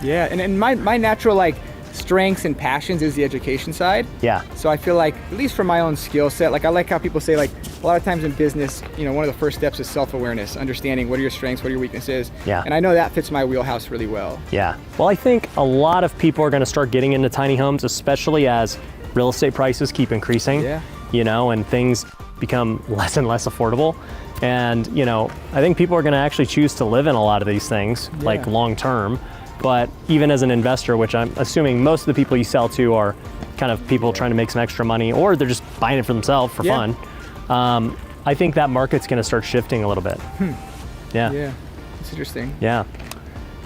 Yeah. And my natural like strengths and passions is the education side. Yeah. So I feel like, at least for my own skill set, like I like how people say, like, a lot of times in business, you know, one of the first steps is self-awareness, understanding what are your strengths, what are your weaknesses. Yeah. And I know that fits my wheelhouse really well. Yeah. Well, I think a lot of people are going to start getting into tiny homes, especially as real estate prices keep increasing. Yeah. You know, and things become less and less affordable. And, you know, I think people are going to actually choose to live in a lot of these things, like long term. But even as an investor, which I'm assuming most of the people you sell to are kind of people trying to make some extra money, or they're just buying it for themselves for fun. I think that market's going to start shifting a little bit. Yeah, it's interesting. Yeah.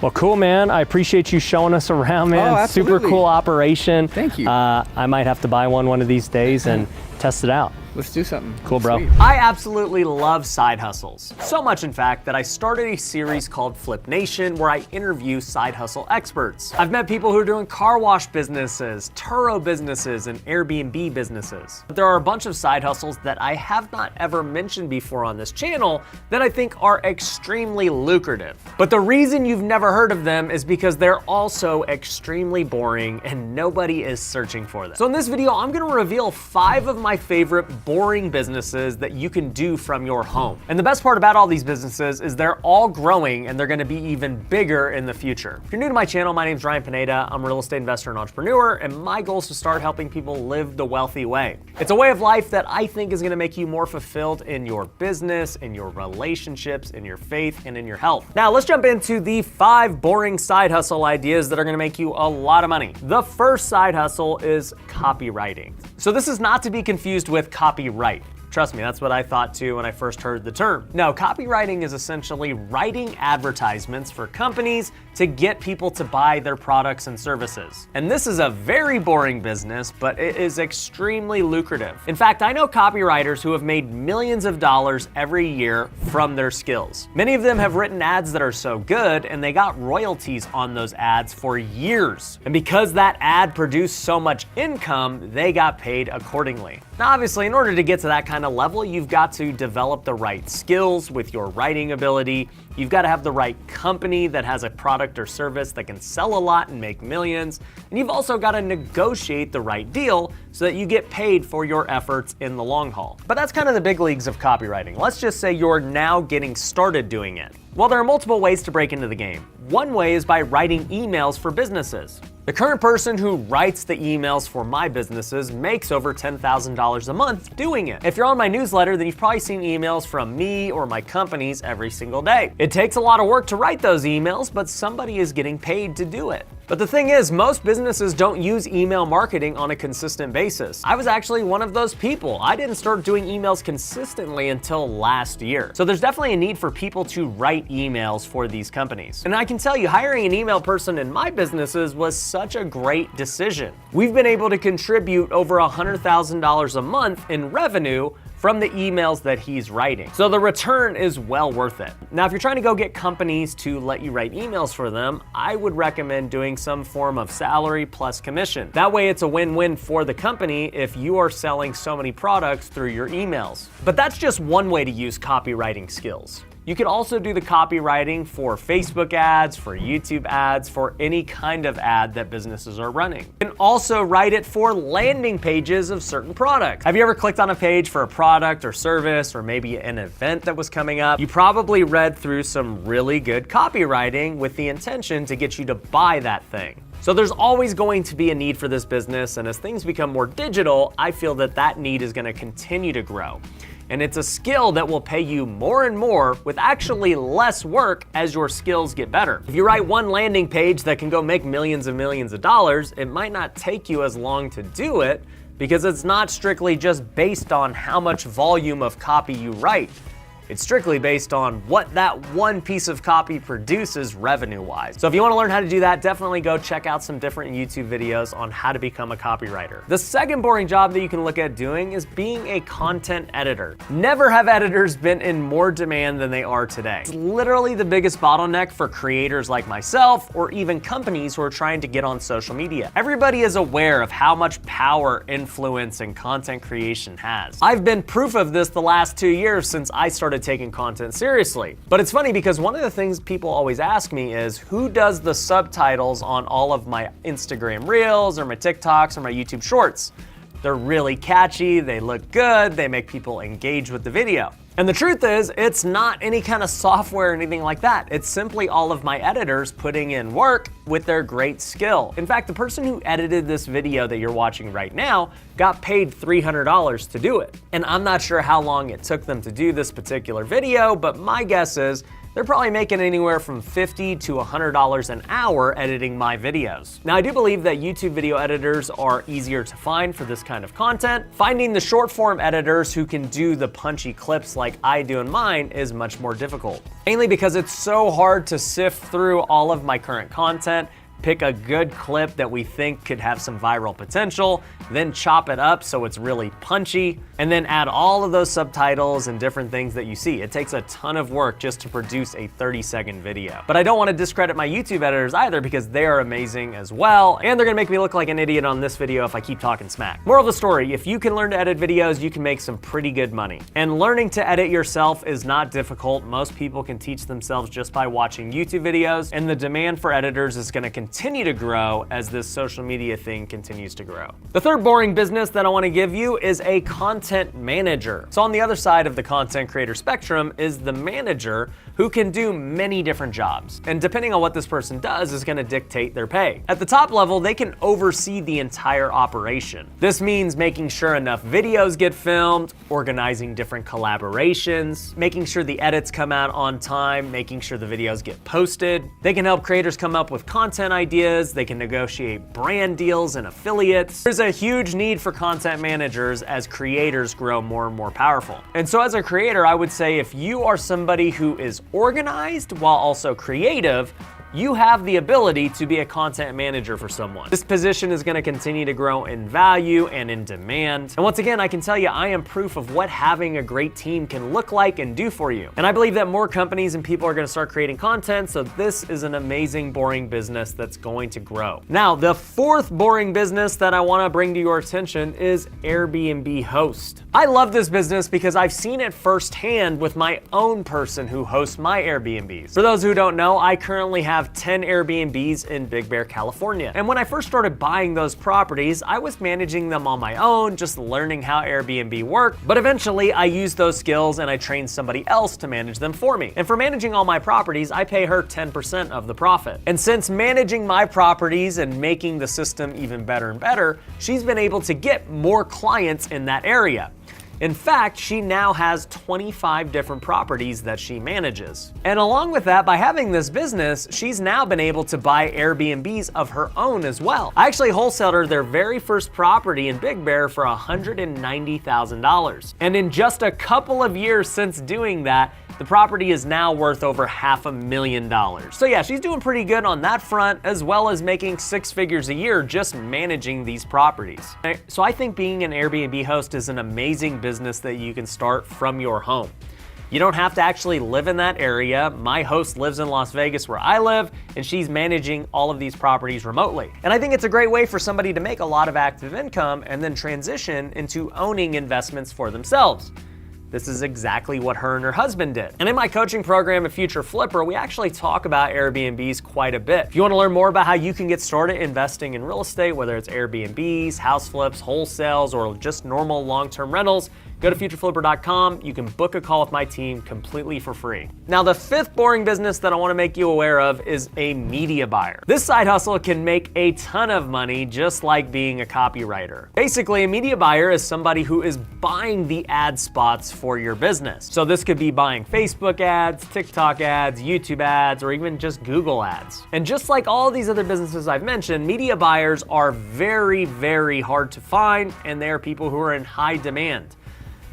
Well, cool, man. I appreciate you showing us around, man. Oh, absolutely. Super cool operation. Thank you. I might have to buy one of these days and test it out. Let's do something. Cool, bro. Sweet. I absolutely love side hustles. So much, in fact, that I started a series called Flip Nation where I interview side hustle experts. I've met people who are doing car wash businesses, Turo businesses, and Airbnb businesses. But there are a bunch of side hustles that I have not ever mentioned before on this channel that I think are extremely lucrative. But the reason you've never heard of them is because they're also extremely boring and nobody is searching for them. So in this video, I'm gonna reveal 5 of my favorite boring businesses that you can do from your home. And the best part about all these businesses is they're all growing and they're gonna be even bigger in the future. If you're new to my channel, my name's Ryan Pineda. I'm a real estate investor and entrepreneur, and my goal is to start helping people live the wealthy way. It's a way of life that I think is gonna make you more fulfilled in your business, in your relationships, in your faith, and in your health. Now, let's jump into the 5 boring side hustle ideas that are gonna make you a lot of money. The first side hustle is copywriting. So this is not to be confused with copyright. Trust me, that's what I thought too when I first heard the term. No, copywriting is essentially writing advertisements for companies to get people to buy their products and services. And this is a very boring business, but it is extremely lucrative. In fact, I know copywriters who have made millions of dollars every year from their skills. Many of them have written ads that are so good, and they got royalties on those ads for years. And because that ad produced so much income, they got paid accordingly. Now, obviously, in order to get to that kind of level, you've got to develop the right skills with your writing ability. You've got to have the right company that has a product or service that can sell a lot and make millions. And you've also got to negotiate the right deal so that you get paid for your efforts in the long haul. But that's kind of the big leagues of copywriting. Let's just say you're now getting started doing it. Well, there are multiple ways to break into the game. One way is by writing emails for businesses. The current person who writes the emails for my businesses makes over $10,000 a month doing it. If you're on my newsletter, then you've probably seen emails from me or my companies every single day. It takes a lot of work to write those emails, but somebody is getting paid to do it. But the thing is, most businesses don't use email marketing on a consistent basis. I was actually one of those people. I didn't start doing emails consistently until last year. So there's definitely a need for people to write emails for these companies. And I can tell you, hiring an email person in my businesses was such a great decision. We've been able to contribute over $100,000 a month in revenue from the emails that he's writing. So the return is well worth it. Now, if you're trying to go get companies to let you write emails for them, I would recommend doing some form of salary plus commission. That way it's a win-win for the company if you are selling so many products through your emails. But that's just one way to use copywriting skills. You can also do the copywriting for Facebook ads, for YouTube ads, for any kind of ad that businesses are running. You can also write it for landing pages of certain products. Have you ever clicked on a page for a product or service or maybe an event that was coming up? You probably read through some really good copywriting with the intention to get you to buy that thing. So there's always going to be a need for this business, and as things become more digital, I feel that that need is going to continue to grow. And it's a skill that will pay you more and more with actually less work as your skills get better. If you write one landing page that can go make millions and millions of dollars, it might not take you as long to do it because it's not strictly just based on how much volume of copy you write. It's strictly based on what that one piece of copy produces revenue-wise. So if you want to learn how to do that, definitely go check out some different YouTube videos on how to become a copywriter. The second boring job that you can look at doing is being a content editor. Never have editors been in more demand than they are today. It's literally the biggest bottleneck for creators like myself or even companies who are trying to get on social media. Everybody is aware of how much power, influence, and content creation has. I've been proof of this the last 2 years since I started taking content seriously. But it's funny because one of the things people always ask me is who does the subtitles on all of my Instagram Reels or my TikToks or my YouTube Shorts? They're really catchy, they look good, they make people engage with the video. And the truth is, it's not any kind of software or anything like that. It's simply all of my editors putting in work with their great skill. In fact, the person who edited this video that you're watching right now got paid $300 to do it. And I'm not sure how long it took them to do this particular video, but my guess is they're probably making anywhere from $50 to $100 an hour editing my videos. Now, I do believe that YouTube video editors are easier to find for this kind of content. Finding the short form editors who can do the punchy clips like I do in mine is much more difficult. Mainly because it's so hard to sift through all of my current content, pick a good clip that we think could have some viral potential, then chop it up so it's really punchy, and then add all of those subtitles and different things that you see. It takes a ton of work just to produce a 30-second video. But I don't want to discredit my YouTube editors either because they are amazing as well, and they're gonna make me look like an idiot on this video if I keep talking smack. Moral of the story, if you can learn to edit videos, you can make some pretty good money. And learning to edit yourself is not difficult. Most people can teach themselves just by watching YouTube videos, and the demand for editors is gonna continue to grow as this social media thing continues to grow. The third boring business that I want to give you is a content manager. So on the other side of the content creator spectrum is the manager who can do many different jobs. And depending on what this person does is going to dictate their pay. At the top level, they can oversee the entire operation. This means making sure enough videos get filmed, organizing different collaborations, making sure the edits come out on time, making sure the videos get posted. They can help creators come up with content ideas, they can negotiate brand deals and affiliates. There's a huge need for content managers as creators grow more and more powerful. And so as a creator, I would say if you are somebody who is organized while also creative, you have the ability to be a content manager for someone. This position is gonna continue to grow in value and in demand. And once again, I can tell you, I am proof of what having a great team can look like and do for you. And I believe that more companies and people are gonna start creating content, so this is an amazing, boring business that's going to grow. Now, the fourth boring business that I wanna bring to your attention is Airbnb host. I love this business because I've seen it firsthand with my own person who hosts my Airbnbs. For those who don't know, I currently have 10 Airbnbs in Big Bear, California. And when I first started buying those properties, I was managing them on my own, just learning how Airbnb worked. But eventually I used those skills and I trained somebody else to manage them for me. And for managing all my properties, I pay her 10% of the profit. And since managing my properties and making the system even better and better, she's been able to get more clients in that area. In fact, she now has 25 different properties that she manages. And along with that, by having this business, she's now been able to buy Airbnbs of her own as well. I actually wholesaled her their very first property in Big Bear for $190,000. And in just a couple of years since doing that, the property is now worth over $500,000. So yeah, she's doing pretty good on that front, as well as making 6 figures a year just managing these properties. So I think being an Airbnb host is an amazing business that you can start from your home. You don't have to actually live in that area. My host lives in Las Vegas where I live, and she's managing all of these properties remotely. And I think it's a great way for somebody to make a lot of active income and then transition into owning investments for themselves. This is exactly what her and her husband did. And in my coaching program at Future Flipper, we actually talk about Airbnbs quite a bit. If you want to learn more about how you can get started investing in real estate, whether it's Airbnbs, house flips, wholesales, or just normal long-term rentals, go to futureflipper.com. You can book a call with my team completely for free. Now, the fifth boring business that I want to make you aware of is a media buyer. This side hustle can make a ton of money just like being a copywriter. Basically, a media buyer is somebody who is buying the ad spots for your business. So this could be buying Facebook ads, TikTok ads, YouTube ads, or even just Google ads. And just like all these other businesses I've mentioned, media buyers are very, very hard to find, and they are people who are in high demand.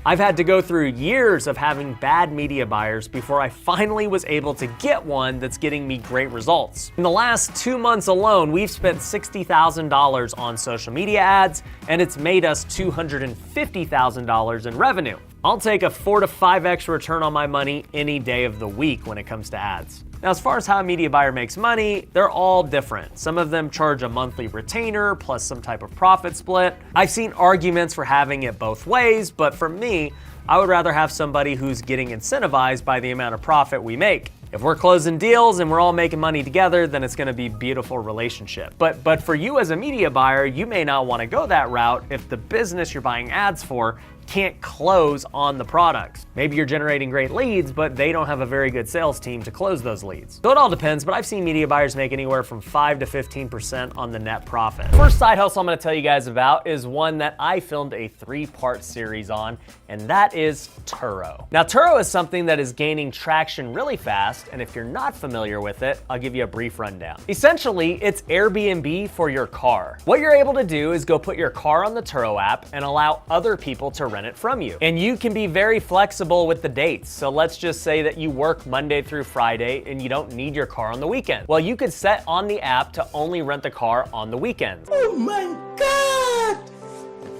I've had to go through years of having bad media buyers before I finally was able to get one that's getting me great results. In the last 2 months alone, we've spent $60,000 on social media ads, and it's made us $250,000 in revenue. I'll take a 4 to 5x return on my money any day of the week when it comes to ads. Now, as far as how a media buyer makes money, they're all different. Some of them charge a monthly retainer plus some type of profit split. I've seen arguments for having it both ways, but for me, I would rather have somebody who's getting incentivized by the amount of profit we make. If we're closing deals and we're all making money together, then it's gonna be a beautiful relationship. But for you as a media buyer, you may not wanna go that route if the business you're buying ads for can't close on the products. Maybe you're generating great leads, but they don't have a very good sales team to close those leads. So it all depends, but I've seen media buyers make anywhere from 5 to 15% on the net profit. First side hustle I'm gonna tell you guys about is one that I filmed a 3-part series on, and that is Turo. Now, Turo is something that is gaining traction really fast, and if you're not familiar with it, I'll give you a brief rundown. Essentially, it's Airbnb for your car. What you're able to do is go put your car on the Turo app and allow other people to rent it from you. And you can be very flexible with the dates. So let's just say that you work Monday through Friday and you don't need your car on the weekend. Well, you could set on the app to only rent the car on the weekends. Oh my God!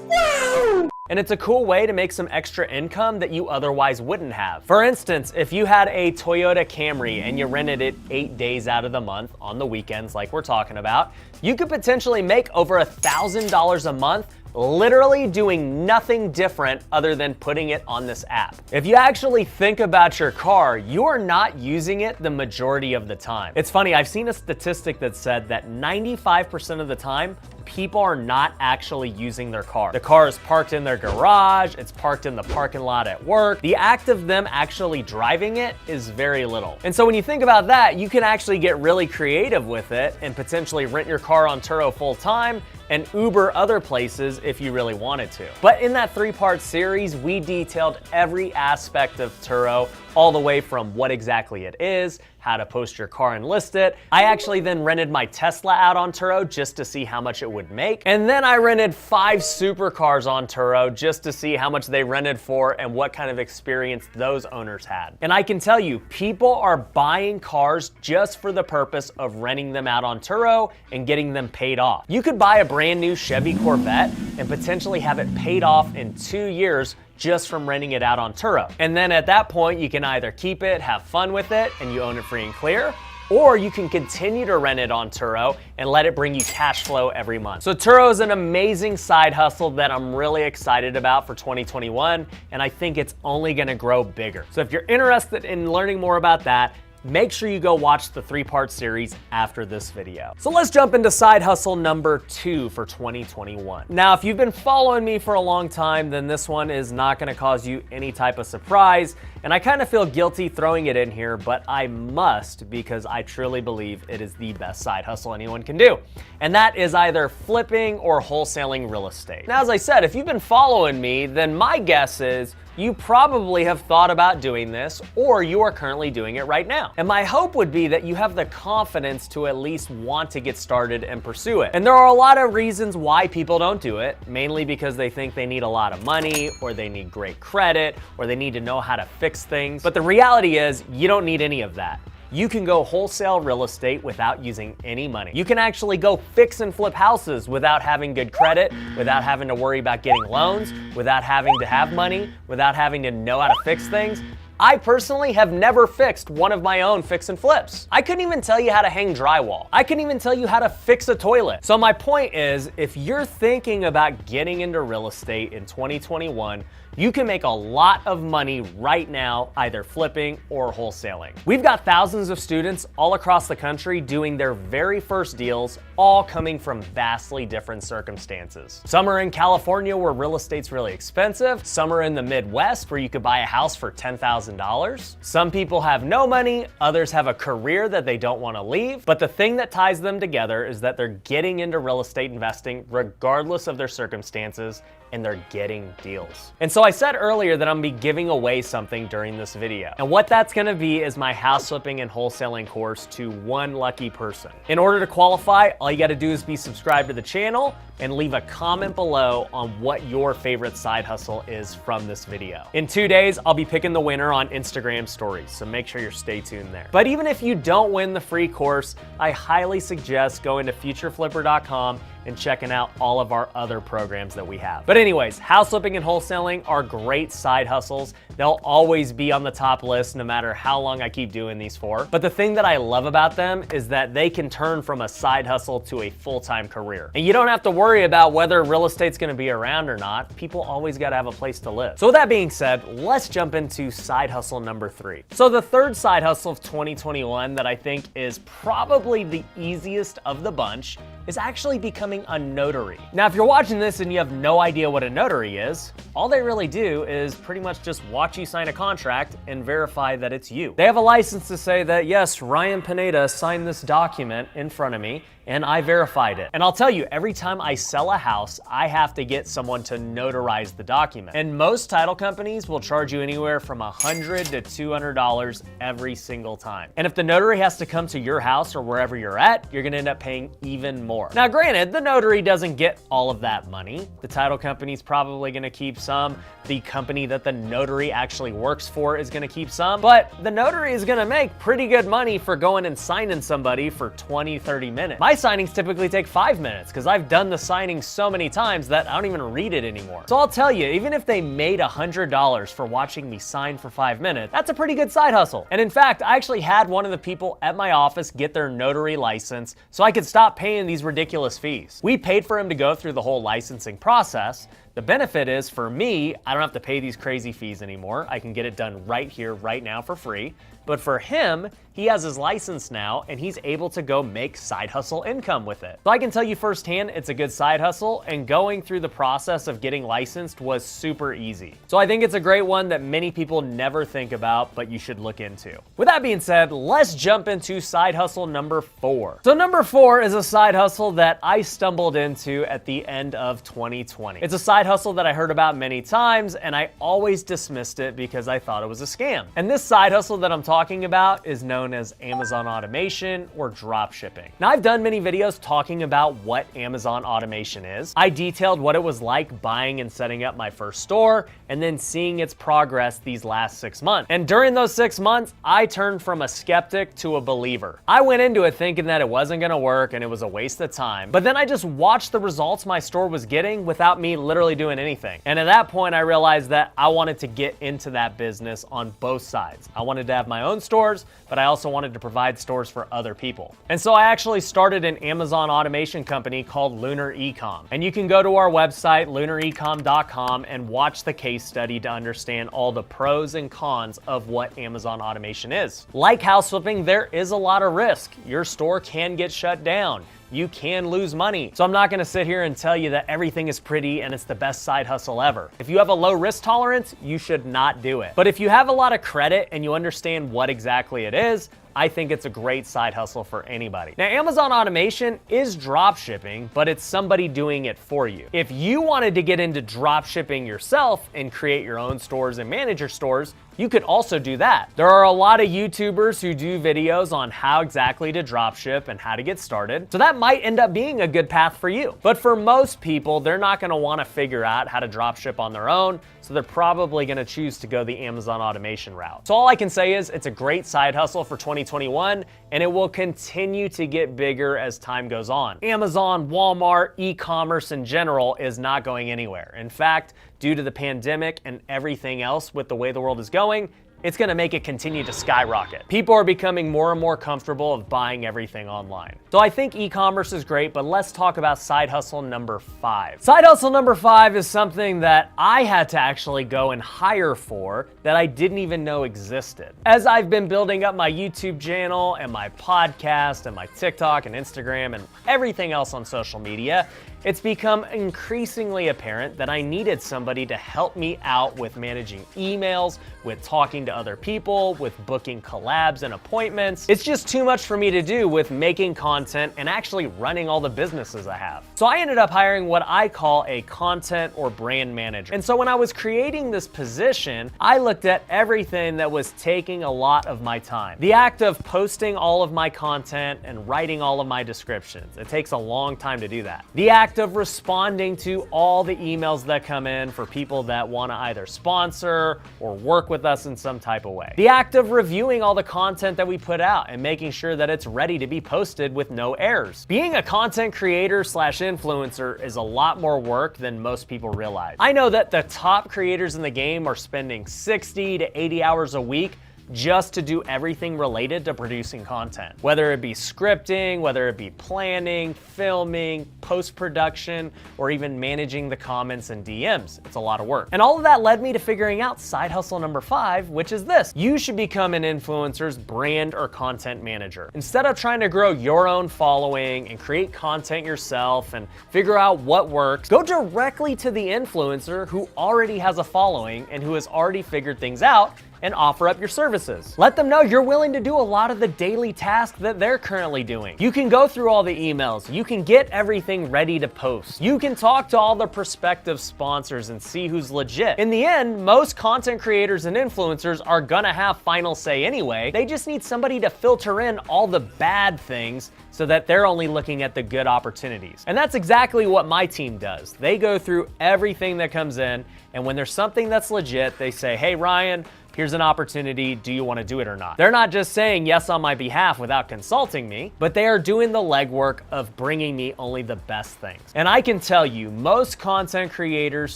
Wow! And it's a cool way to make some extra income that you otherwise wouldn't have. For instance, if you had a Toyota Camry and you rented it 8 days out of the month on the weekends like we're talking about, you could potentially make over $1,000 a month literally doing nothing different other than putting it on this app. If you actually think about your car, you are not using it the majority of the time. It's funny, I've seen a statistic that said that 95% of the time, people are not actually using their car. The car is parked in their garage, it's parked in the parking lot at work. The act of them actually driving it is very little. And so when you think about that, you can actually get really creative with it and potentially rent your car on Turo full time and Uber other places if you really wanted to. But in that 3-part series, we detailed every aspect of Turo, all the way from what exactly it is, how to post your car and list it. I actually then rented my Tesla out on Turo just to see how much it would make. And then I rented 5 supercars on Turo just to see how much they rented for and what kind of experience those owners had. And I can tell you, people are buying cars just for the purpose of renting them out on Turo and getting them paid off. You could buy a brand new Chevy Corvette and potentially have it paid off in 2 years just from renting it out on Turo. And then at that point, you can either keep it, have fun with it, and you own it free and clear, or you can continue to rent it on Turo and let it bring you cash flow every month. So Turo is an amazing side hustle that I'm really excited about for 2021, and I think it's only gonna grow bigger. So if you're interested in learning more about that, make sure you go watch the 3-part series after this video. So let's jump into side hustle number 2 for 2021. Now, if you've been following me for a long time, then this one is not gonna cause you any type of surprise. And I kind of feel guilty throwing it in here, but I must because I truly believe it is the best side hustle anyone can do. And that is either flipping or wholesaling real estate. Now, as I said, if you've been following me, then my guess is you probably have thought about doing this, or you are currently doing it right now. And my hope would be that you have the confidence to at least want to get started and pursue it. And there are a lot of reasons why people don't do it, mainly because they think they need a lot of money, or they need great credit, or they need to know how to fix things. But the reality is, you don't need any of that. You can go wholesale real estate without using any money. You can actually go fix and flip houses without having good credit, without having to worry about getting loans, without having to have money, without having to know how to fix things. I personally have never fixed one of my own fix and flips. I couldn't even tell you how to hang drywall. I couldn't even tell you how to fix a toilet. So my point is, if you're thinking about getting into real estate in 2021, you can make a lot of money right now, either flipping or wholesaling. We've got thousands of students all across the country doing their very first deals, all coming from vastly different circumstances. Some are in California where real estate's really expensive. Some are in the Midwest where you could buy a house for $10,000. Some people have no money, others have a career that they don't want to leave. But the thing that ties them together is that they're getting into real estate investing regardless of their circumstances, and they're getting deals. And so I said earlier that I'm gonna be giving away something during this video. And what that's gonna be is my house flipping and wholesaling course to one lucky person. In order to qualify, all all you gotta do is be subscribed to the channel and leave a comment below on what your favorite side hustle is from this video. In 2 days, I'll be picking the winner on Instagram stories, so make sure you stay tuned there. But even if you don't win the free course, I highly suggest going to futureflipper.com and checking out all of our other programs that we have. But anyways, house flipping and wholesaling are great side hustles. They'll always be on the top list no matter how long I keep doing these for. But the thing that I love about them is that they can turn from a side hustle to a full-time career. And you don't have to worry about whether real estate's gonna be around or not. People always gotta have a place to live. So with that being said, let's jump into side hustle number 3. So the third side hustle of 2021 that I think is probably the easiest of the bunch is actually becoming a notary. Now, if you're watching this and you have no idea what a notary is, all they really do is pretty much just watch you sign a contract and verify that it's you. They have a license to say that, yes, Ryan Pineda signed this document in front of me and I verified it. And I'll tell you, every time I sell a house, I have to get someone to notarize the document. And most title companies will charge you anywhere from $100 to $200 every single time. And if the notary has to come to your house or wherever you're at, you're gonna end up paying even more. Now, granted, the notary doesn't get all of that money. The title company's probably gonna keep some. The company that the notary actually works for is gonna keep some, but the notary is gonna make pretty good money for going and signing somebody for 20, 30 minutes. My signings typically take 5 minutes because I've done the signing so many times that I don't even read it anymore. So I'll tell you, even if they made $100 for watching me sign for 5 minutes, that's a pretty good side hustle. And in fact, I actually had one of the people at my office get their notary license so I could stop paying these ridiculous fees. We paid for him to go through the whole licensing process. The benefit is, for me, I don't have to pay these crazy fees anymore. I can get it done right here, right now for free. But for him, he has his license now and he's able to go make side hustle income with it. So I can tell you firsthand, it's a good side hustle, and going through the process of getting licensed was super easy. So I think it's a great one that many people never think about, but you should look into. With that being said, let's jump into side hustle number 4. So number 4 is a side hustle that I stumbled into at the end of 2020. It's a side hustle that I heard about many times and I always dismissed it because I thought it was a scam. And this side hustle that I'm talking about is known as Amazon automation or drop shipping. Now, I've done many videos talking about what Amazon automation is. I detailed what it was like buying and setting up my first store and then seeing its progress these last 6 months. And during those 6 months, I turned from a skeptic to a believer. I went into it thinking that it wasn't gonna work and it was a waste of time, but then I just watched the results my store was getting without me literally doing anything. And at that point, I realized that I wanted to get into that business on both sides. I wanted to have my own stores, but I also wanted to provide stores for other people. And so I actually started an Amazon automation company called Lunar Ecom. And you can go to our website, lunarecom.com, and watch the case study to understand all the pros and cons of what Amazon automation is. Like house flipping, there is a lot of risk. Your store can get shut down. You can lose money. So I'm not gonna sit here and tell you that everything is pretty and it's the best side hustle ever. If you have a low risk tolerance, you should not do it. But if you have a lot of credit and you understand what exactly it is, I think it's a great side hustle for anybody. Now, Amazon automation is drop shipping, but it's somebody doing it for you. If you wanted to get into drop shipping yourself and create your own stores and manage your stores, you could also do that. There are a lot of YouTubers who do videos on how exactly to drop ship and how to get started. So that might end up being a good path for you. But for most people, they're not gonna wanna figure out how to drop ship on their own. So they're probably gonna choose to go the Amazon automation route. So all I can say is it's a great side hustle for 2021 and it will continue to get bigger as time goes on. Amazon, Walmart, e-commerce in general is not going anywhere. In fact, due to the pandemic and everything else with the way the world is going, it's gonna make it continue to skyrocket. People are becoming more and more comfortable of buying everything online. So I think e-commerce is great, but let's talk about side hustle number 5. Side hustle number 5 is something that I had to actually go and hire for that I didn't even know existed. As I've been building up my YouTube channel and my podcast and my TikTok and Instagram and everything else on social media, it's become increasingly apparent that I needed somebody to help me out with managing emails, with talking to other people, with booking collabs and appointments. It's just too much for me to do with making content and actually running all the businesses I have. So I ended up hiring what I call a content or brand manager. And so when I was creating this position, I looked at everything that was taking a lot of my time. The act of posting all of my content and writing all of my descriptions. It takes a long time to do that. The act of responding to all the emails that come in for people that want to either sponsor or work with us in some type of way. The act of reviewing all the content that we put out and making sure that it's ready to be posted with no errors. Being a content creator slash influencer is a lot more work than most people realize. I know that the top creators in the game are spending 60 to 80 hours a week just to do everything related to producing content. Whether it be scripting, whether it be planning, filming, post-production, or even managing the comments and DMs. It's a lot of work. And all of that led me to figuring out side hustle number 5, which is this. You should become an influencer's brand or content manager. Instead of trying to grow your own following and create content yourself and figure out what works, go directly to the influencer who already has a following and who has already figured things out and offer up your services. Let them know you're willing to do a lot of the daily tasks that they're currently doing. You can go through all the emails. You can get everything ready to post. You can talk to all the prospective sponsors and see who's legit. In the end, most content creators and influencers are gonna have final say anyway. They just need somebody to filter in all the bad things so that they're only looking at the good opportunities. And that's exactly what my team does. They go through everything that comes in, and when there's something that's legit, they say, hey, Ryan, here's an opportunity, do you want to do it or not? They're not just saying yes on my behalf without consulting me, but they are doing the legwork of bringing me only the best things. And I can tell you, most content creators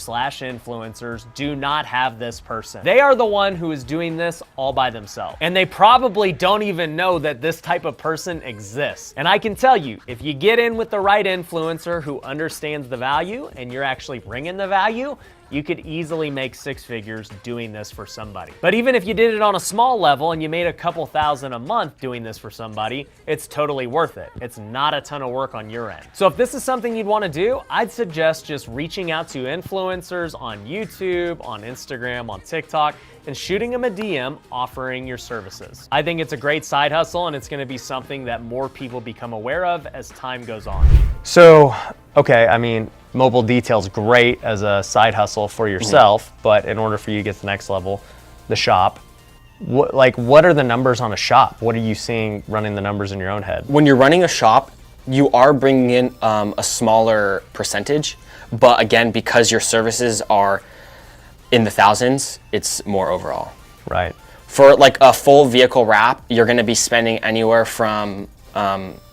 slash influencers do not have this person. They are the one who is doing this all by themselves. And they probably don't even know that this type of person exists. And I can tell you, if you get in with the right influencer who understands the value and you're actually bringing the value, you could easily make 6 figures doing this for somebody. But even if you did it on a small level and you made a couple thousand a month doing this for somebody, it's totally worth it. It's not a ton of work on your end. So if this is something you'd wanna do, I'd suggest just reaching out to influencers on YouTube, on Instagram, on TikTok, and shooting them a DM offering your services. I think it's a great side hustle and it's gonna be something that more people become aware of as time goes on. So, okay, I mean, mobile detail's great as a side hustle for yourself, but in order for you to get to the next level, the shop, what are the numbers on a shop? What are you seeing running the numbers in your own head? When you're running a shop, you are bringing in a smaller percentage, but again, because your services are in the thousands, it's more overall. Right. For like a full vehicle wrap, you're gonna be spending anywhere from,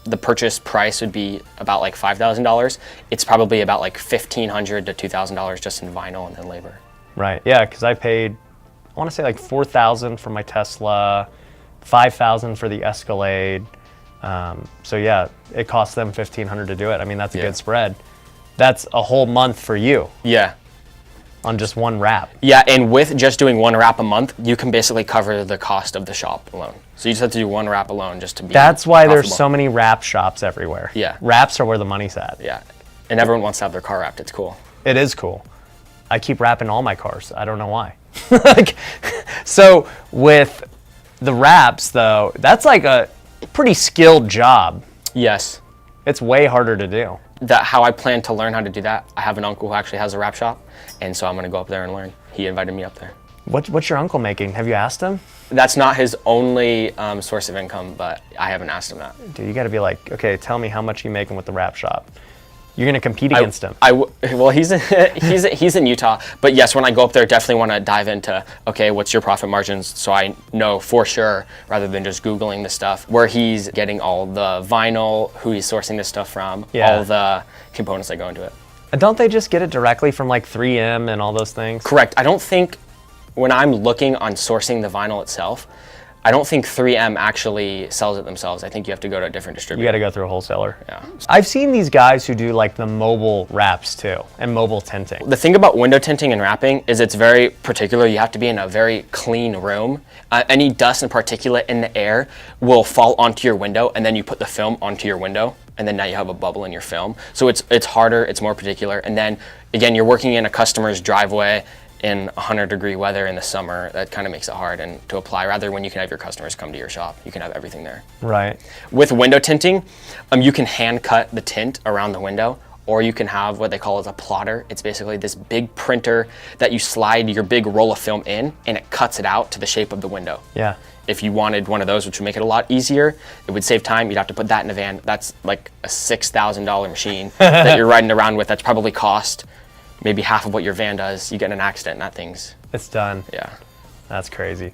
the purchase price would be about like $5,000. It's probably about like $1,500 to $2,000 just in vinyl and then labor. Right, yeah, because I paid, I wanna say like $4,000 for my Tesla, $5,000 for the Escalade. So yeah, it cost them $1,500 to do it. I mean, that's a good spread. That's a whole month for you. Yeah. On just one wrap. Yeah, and with just doing one wrap a month, you can basically cover the cost of the shop alone. So you just have to do one wrap alone just to be That's why profitable. there's so many wrap shops everywhere. Yeah. Wraps are where the money's at. Yeah, and everyone wants to have their car wrapped. It's cool. It is cool. I keep wrapping all my cars. I don't know why. So with the wraps though, that's like a pretty skilled job. Yes. It's way harder to do. How I plan to learn how to do that, I have an uncle who actually has a wrap shop, and so I'm gonna go up there and learn. He invited me up there. What's your uncle making? Have you asked him? That's not his only source of income, but I haven't asked him that. Dude, you gotta be like, okay, tell me how much you making with the wrap shop. You're gonna compete against him. Well, he's in Utah, but yes, when I go up there, definitely want to dive into, okay, what's your profit margins, so I know for sure, rather than just Googling the stuff, where he's getting all the vinyl, who he's sourcing this stuff from, all the components that go into it. Don't they just get it directly from like 3M and all those things? Correct. I don't think when I'm looking on sourcing the vinyl itself, I don't think 3M actually sells it themselves. I think you have to go to a different You distributor. got to go through a wholesaler. Yeah. I've seen these guys who do like the mobile wraps too and mobile tinting. The thing about window tinting and wrapping is it's very particular. You have to be in a very clean room. Any dust and particulate in the air will fall onto your window, and then you put the film onto your window, and then now you have a bubble in your film. So it's harder, it's more particular. And then again, you're working in a customer's driveway in 100-degree weather in the summer. That kind of makes it hard and to apply. Rather, when you can have your customers come to your shop, you can have everything there. Right. With window tinting, you can hand cut the tint around the window, or you can have what they call as a plotter. It's basically this big printer that you slide your big roll of film in, and it cuts it out to the shape of the window. Yeah. If you wanted one of those, which would make it a lot easier, it would save time. You'd have to put that in a van. That's like a $6,000 machine that you're riding around with. That's probably cost maybe half of what your van does. You get in an accident and that thing's, It's done. yeah. That's crazy.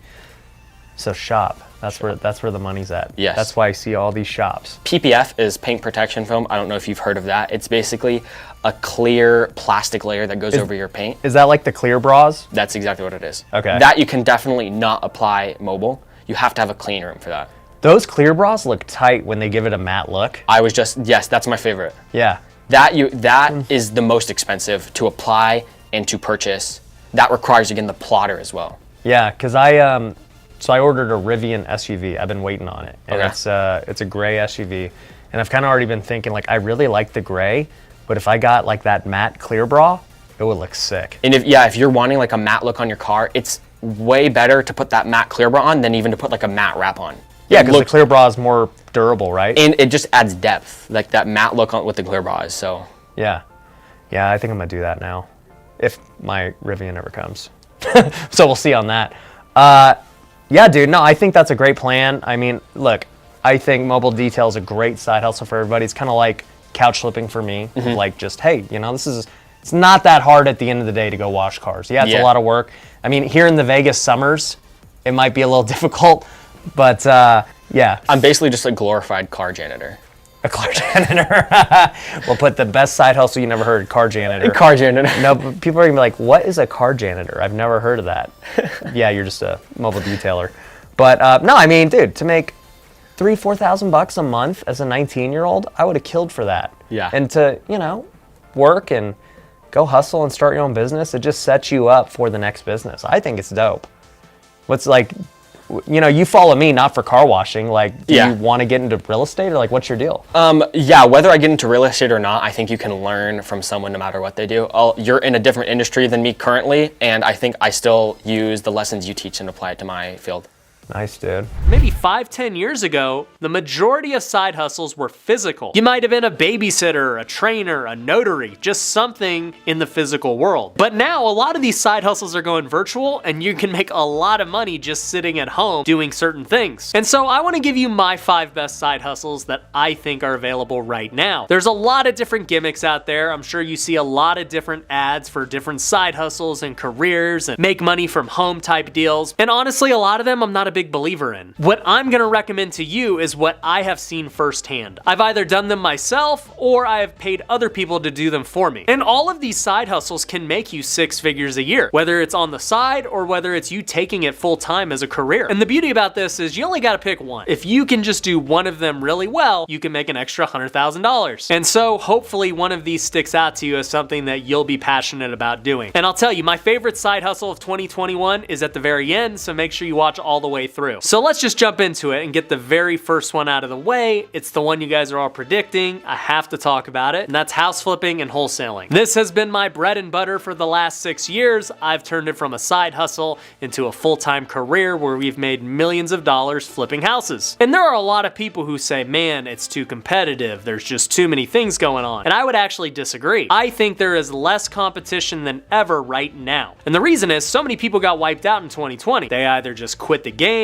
So shop. That's where the money's at. Yes. That's why I see all these shops. PPF is paint protection film. I don't know if you've heard of that. It's basically a clear plastic layer that goes over your paint. Is that like the clear bras? That's exactly what it is. Okay. That you can definitely not apply mobile. You have to have a clean room for that. Those clear bras look tight when they give it a matte look. Yes, that's my favorite. Yeah. That is the most expensive to apply and to purchase. That requires, again, the plotter as well. Yeah, because I ordered a Rivian SUV. I've been waiting on it, and Okay. it's a gray SUV, and I've kind of already been thinking like I really like the gray, but if I got like that matte clear bra, it would look sick. And if you're wanting like a matte look on your car, it's way better to put that matte clear bra on than even to put like a matte wrap on. Yeah, because the clear bra is more durable, right? And it just adds depth, like that matte look on with the clear bra is so. Yeah, I think I'm gonna do that now, if my Rivian ever comes. So we'll see on that. Yeah, dude, no, I think that's a great plan. I mean, look, I think mobile detail is a great side hustle for everybody. It's kind of like couch flipping for me. Like just, hey, it's not that hard at the end of the day to go wash cars. Yeah, it's a lot of work. I mean, here in the Vegas summers, it might be a little difficult, but yeah. I'm basically just a glorified car janitor. A car janitor. We'll put the best side hustle you never heard, car janitor. Car janitor. No, but people are gonna be like, what is a car janitor? I've never heard of that. Yeah, you're just a mobile detailer. But no, I mean, dude, to make $3,000-4,000 a month as a 19-year-old, I would have killed for that. Yeah. And to, work and go hustle and start your own business, it just sets you up for the next business. I think it's dope. What's like, you follow me not for car washing. Like, do you want to get into real estate, or like, what's your deal? Yeah, whether I get into real estate or not, I think you can learn from someone no matter what they do. You're in a different industry than me currently, and I think I still use the lessons you teach and apply it to my field. Nice, dude. Maybe 5-10 years ago, the majority of side hustles were physical. You might have been a babysitter, a trainer, a notary, just something in the physical world. But now a lot of these side hustles are going virtual, and you can make a lot of money just sitting at home doing certain things. And so I want to give you my 5 best side hustles that I think are available right now. There's a lot of different gimmicks out there. I'm sure you see a lot of different ads for different side hustles and careers and make money from home type deals. And honestly, a lot of them I'm not a big believer in. What I'm gonna recommend to you is what I have seen firsthand. I've either done them myself or I have paid other people to do them for me. And all of these side hustles can make you 6 figures a year, whether it's on the side or whether it's you taking it full time as a career. And the beauty about this is you only gotta pick one. If you can just do one of them really well, you can make an extra $100,000. And so hopefully one of these sticks out to you as something that you'll be passionate about doing. And I'll tell you, my favorite side hustle of 2021 is at the very end, so make sure you watch all the way through. So let's just jump into it and get the very first one out of the way. It's the one you guys are all predicting. I have to talk about it, and that's house flipping and wholesaling. This has been my bread and butter for the last 6 years. I've turned it from a side hustle into a full-time career where we've made millions of dollars flipping houses. And there are a lot of people who say, man, it's too competitive. There's just too many things going on. And I would actually disagree. I think there is less competition than ever right now. And the reason is so many people got wiped out in 2020. They either just quit the game,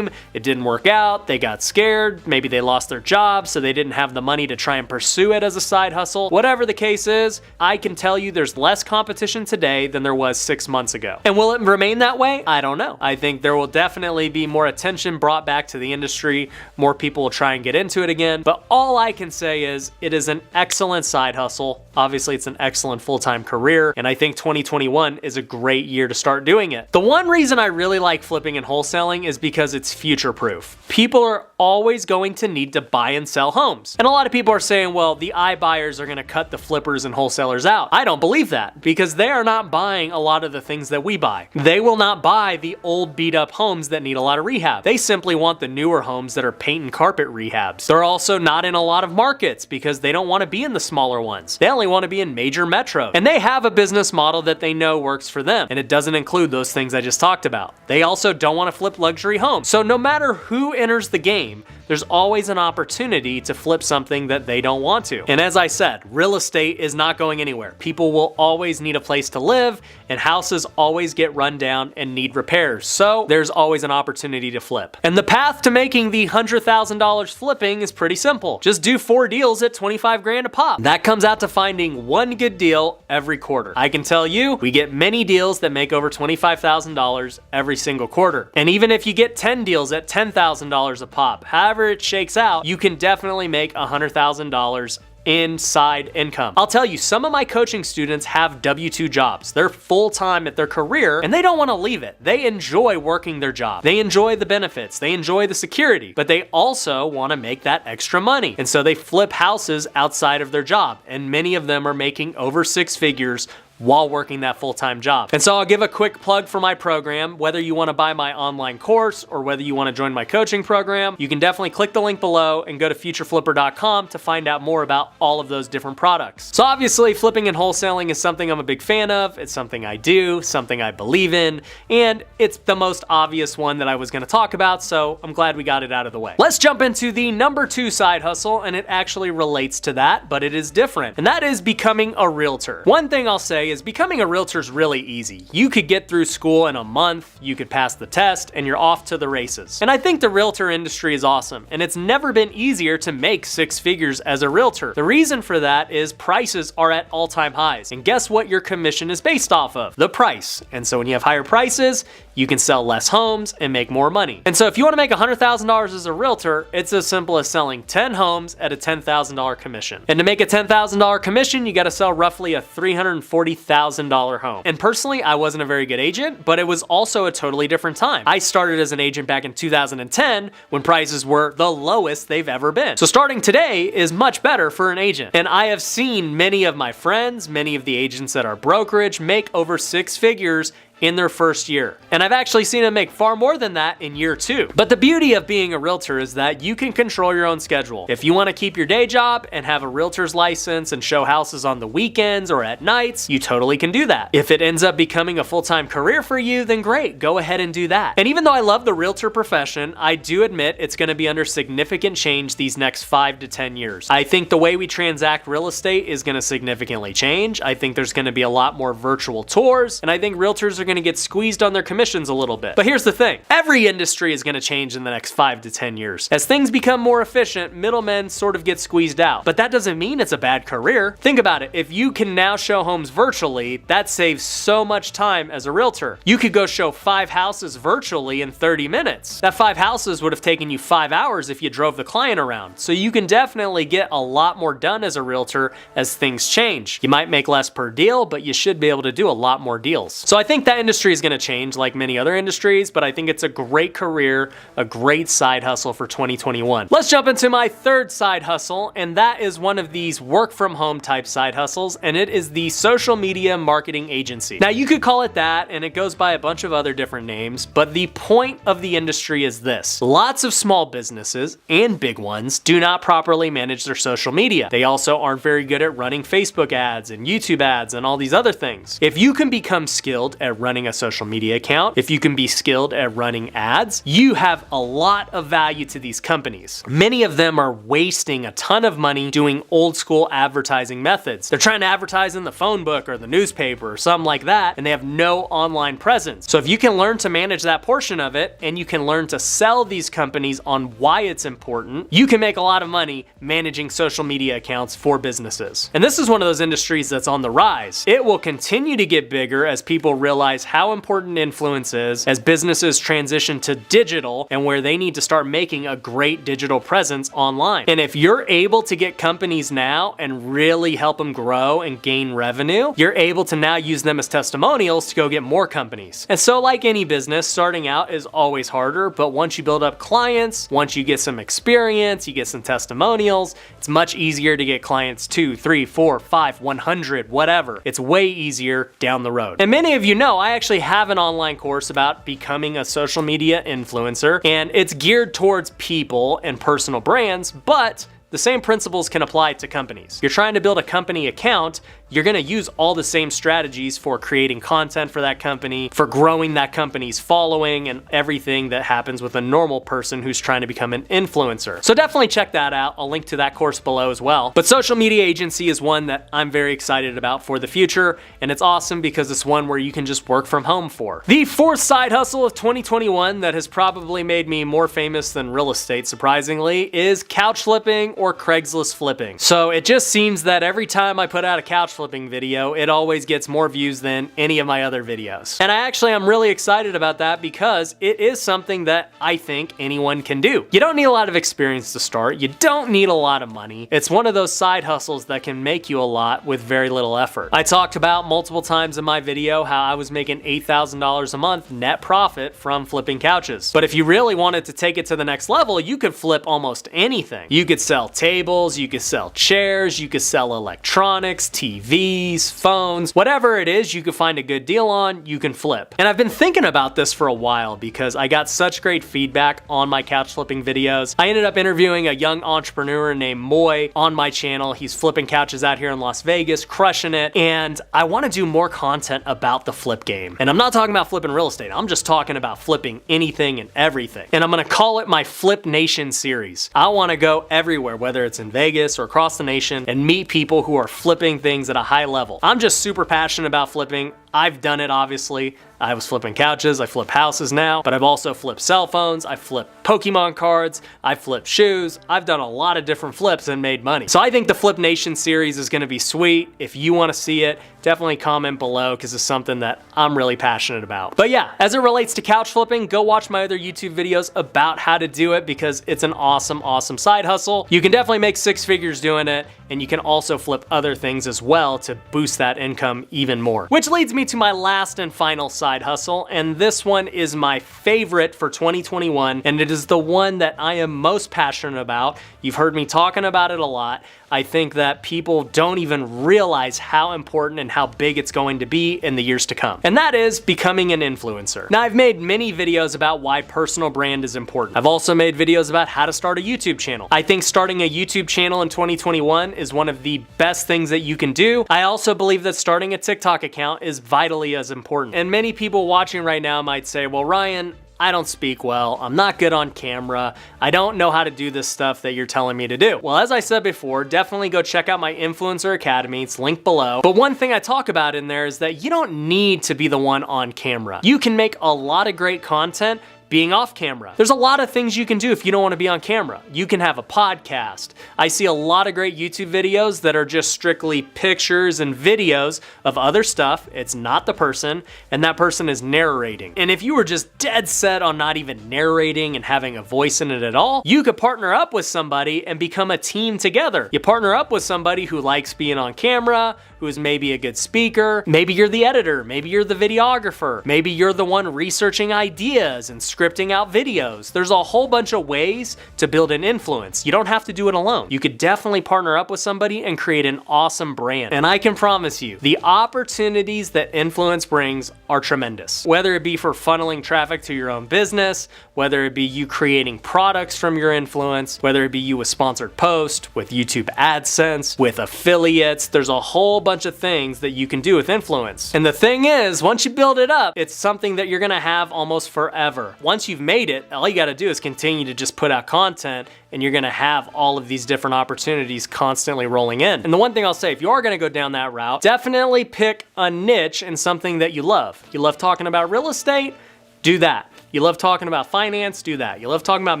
it didn't work out, they got scared, maybe they lost their job, so they didn't have the money to try and pursue it as a side hustle. Whatever the case is, I can tell you there's less competition today than there was 6 months ago. And will it remain that way? I don't know. I think there will definitely be more attention brought back to the industry, more people will try and get into it again, but all I can say is it is an excellent side hustle. Obviously, it's an excellent full-time career, and I think 2021 is a great year to start doing it. The one reason I really like flipping and wholesaling is because because it's future proof. People are always going to need to buy and sell homes. And a lot of people are saying, well, the iBuyers are going to cut the flippers and wholesalers out. I don't believe that, because they are not buying a lot of the things that we buy. They will not buy the old beat up homes that need a lot of rehab. They simply want the newer homes that are paint and carpet rehabs. They're also not in a lot of markets because they don't want to be in the smaller ones. They only want to be in major metros. And they have a business model that they know works for them. And it doesn't include those things I just talked about. They also don't want to flip luxury homes. So no matter who enters the game, there's always an opportunity to flip something that they don't want to. And as I said, real estate is not going anywhere. People will always need a place to live, and houses always get run down and need repairs. So there's always an opportunity to flip. And the path to making the $100,000 flipping is pretty simple. Just do 4 deals at 25 grand a pop. That comes out to finding one good deal every quarter. I can tell you, we get many deals that make over $25,000 every single quarter. And even if you get 10 deals at $10,000 a pop, however it shakes out, you can definitely make $100,000 inside income. I'll tell you, some of my coaching students have W-2 jobs. They're full-time at their career and they don't want to leave it. They enjoy working their job. They enjoy the benefits. They enjoy the security, but they also want to make that extra money. And so they flip houses outside of their job. And many of them are making over 6 figures while working that full-time job. And so I'll give a quick plug for my program. Whether you want to buy my online course or whether you want to join my coaching program, you can definitely click the link below and go to futureflipper.com to find out more about all of those different products. So obviously, flipping and wholesaling is something I'm a big fan of. It's something I do, something I believe in, and it's the most obvious one that I was going to talk about, so I'm glad we got it out of the way. Let's jump into the number 2 side hustle, and it actually relates to that, but it is different, and that is becoming a realtor. One thing I'll say is becoming a realtor is really easy. You could get through school in a month, you could pass the test, and you're off to the races. And I think the realtor industry is awesome, and it's never been easier to make 6 figures as a realtor. The reason for that is prices are at all-time highs, and guess what your commission is based off of? The price. And so when you have higher prices, you can sell less homes and make more money. And so if you want to make $100,000 as a realtor, it's as simple as selling 10 homes at a $10,000 commission. And to make a $10,000 commission, you got to sell roughly a $340,000 home. And personally, I wasn't a very good agent, but it was also a totally different time. I started as an agent back in 2010 when prices were the lowest they've ever been. So starting today is much better for an agent. And I have seen many of my friends, many of the agents at our brokerage make over 6 figures in their first year. And I've actually seen them make far more than that in year 2. But the beauty of being a realtor is that you can control your own schedule. If you want to keep your day job and have a realtor's license and show houses on the weekends or at nights, you totally can do that. If it ends up becoming a full-time career for you, then great, go ahead and do that. And even though I love the realtor profession, I do admit it's going to be under significant change these next 5 to 10 years. I think the way we transact real estate is going to significantly change. I think there's going to be a lot more virtual tours, and I think realtors are going to get squeezed on their commissions a little bit. But here's the thing, every industry is going to change in the next 5 to 10 years. As things become more efficient, middlemen sort of get squeezed out. But that doesn't mean it's a bad career. Think about it, if you can now show homes virtually, that saves so much time as a realtor. You could go show 5 houses virtually in 30 minutes. That 5 houses would have taken you 5 hours if you drove the client around. So you can definitely get a lot more done as a realtor as things change. You might make less per deal, but you should be able to do a lot more deals. So I think that industry is going to change like many other industries, but I think it's a great career, a great side hustle for 2021. Let's jump into my 3rd side hustle, and that is one of these work from home type side hustles, and it is the social media marketing agency. Now you could call it that, and it goes by a bunch of other different names, but the point of the industry is this. Lots of small businesses and big ones do not properly manage their social media. They also aren't very good at running Facebook ads and YouTube ads and all these other things. If you can become skilled at running a social media account, if you can be skilled at running ads, you have a lot of value to these companies. Many of them are wasting a ton of money doing old school advertising methods. They're trying to advertise in the phone book or the newspaper or something like that, and they have no online presence. So if you can learn to manage that portion of it, and you can learn to sell these companies on why it's important, you can make a lot of money managing social media accounts for businesses. And this is one of those industries that's on the rise. It will continue to get bigger as people realize realize how important influence is as businesses transition to digital and where they need to start making a great digital presence online. And if you're able to get companies now and really help them grow and gain revenue, you're able to now use them as testimonials to go get more companies. And so like any business, starting out is always harder, but once you build up clients, once you get some experience, you get some testimonials, it's much easier to get clients 2, 3, 4, 5, 100, whatever. It's way easier down the road. And many of you know I actually have an online course about becoming a social media influencer, and it's geared towards people and personal brands, but the same principles can apply to companies. You're trying to build a company account, you're gonna use all the same strategies for creating content for that company, for growing that company's following, and everything that happens with a normal person who's trying to become an influencer. So definitely check that out. I'll link to that course below as well. But social media agency is one that I'm very excited about for the future, and it's awesome because it's one where you can just work from home for. The fourth side hustle of 2021 that has probably made me more famous than real estate, surprisingly, is couch flipping or Craigslist flipping. So it just seems that every time I put out a couch flipping video, it always gets more views than any of my other videos. And I'm really excited about that because it is something that I think anyone can do. You don't need a lot of experience to start. You don't need a lot of money. It's one of those side hustles that can make you a lot with very little effort. I talked about multiple times in my video how I was making $8,000 a month net profit from flipping couches. But if you really wanted to take it to the next level, you could flip almost anything. You could sell tables, you could sell chairs, you could sell electronics, TVs, phones, whatever it is you could find a good deal on, you can flip. And I've been thinking about this for a while because I got such great feedback on my couch flipping videos. I ended up interviewing a young entrepreneur named Moy on my channel. He's flipping couches out here in Las Vegas, crushing it. And I want to do more content about the flip game. And I'm not talking about flipping real estate. I'm just talking about flipping anything and everything. And I'm going to call it my Flip Nation series. I want to go everywhere, whether it's in Vegas or across the nation, and meet people who are flipping things at a high level. I'm just super passionate about flipping. I've done it, obviously. I was flipping couches, I flip houses now, but I've also flipped cell phones, I flipped Pokemon cards, I flipped shoes. I've done a lot of different flips and made money. So I think the Flip Nation series is gonna be sweet. If you wanna see it, definitely comment below because it's something that I'm really passionate about. But yeah, as it relates to couch flipping, go watch my other YouTube videos about how to do it because it's an awesome, awesome side hustle. You can definitely make 6 figures doing it, and you can also flip other things as well to boost that income even more. Which leads me to my last and final side hustle, and this one is my favorite for 2021, and it is the one that I am most passionate about. You've heard me talking about it a lot. I think that people don't even realize how important and how big it's going to be in the years to come. And that is becoming an influencer. Now, I've made many videos about why personal brand is important. I've also made videos about how to start a YouTube channel. I think starting a YouTube channel in 2021 is one of the best things that you can do. I also believe that starting a TikTok account is vitally as important. And many people watching right now might say, well, Ryan, I don't speak well, I'm not good on camera, I don't know how to do this stuff that you're telling me to do. Well, as I said before, definitely go check out my Influencer Academy, it's linked below. But one thing I talk about in there is that you don't need to be the one on camera. You can make a lot of great content being off camera. There's a lot of things you can do if you don't want to be on camera. You can have a podcast. I see a lot of great YouTube videos that are just strictly pictures and videos of other stuff. It's not the person, and that person is narrating. And if you were just dead set on not even narrating and having a voice in it at all, you could partner up with somebody and become a team together. You partner up with somebody who likes being on camera, who is maybe a good speaker. Maybe you're the editor, maybe you're the videographer, maybe you're the one researching ideas and scripting out videos. There's a whole bunch of ways to build an influence. You don't have to do it alone. You could definitely partner up with somebody and create an awesome brand. And I can promise you, the opportunities that influence brings are tremendous. Whether it be for funneling traffic to your own business, whether it be you creating products from your influence, whether it be you with sponsored posts, with YouTube AdSense, with affiliates, there's a whole bunch of things that you can do with influence. And the thing is, once you build it up, it's something that you're gonna have almost forever. Once you've made it, all you gotta do is continue to just put out content, and you're gonna have all of these different opportunities constantly rolling in. And the one thing I'll say, if you are gonna go down that route, definitely pick a niche in something that you love. You love talking about real estate? Do that. You love talking about finance, do that. You love talking about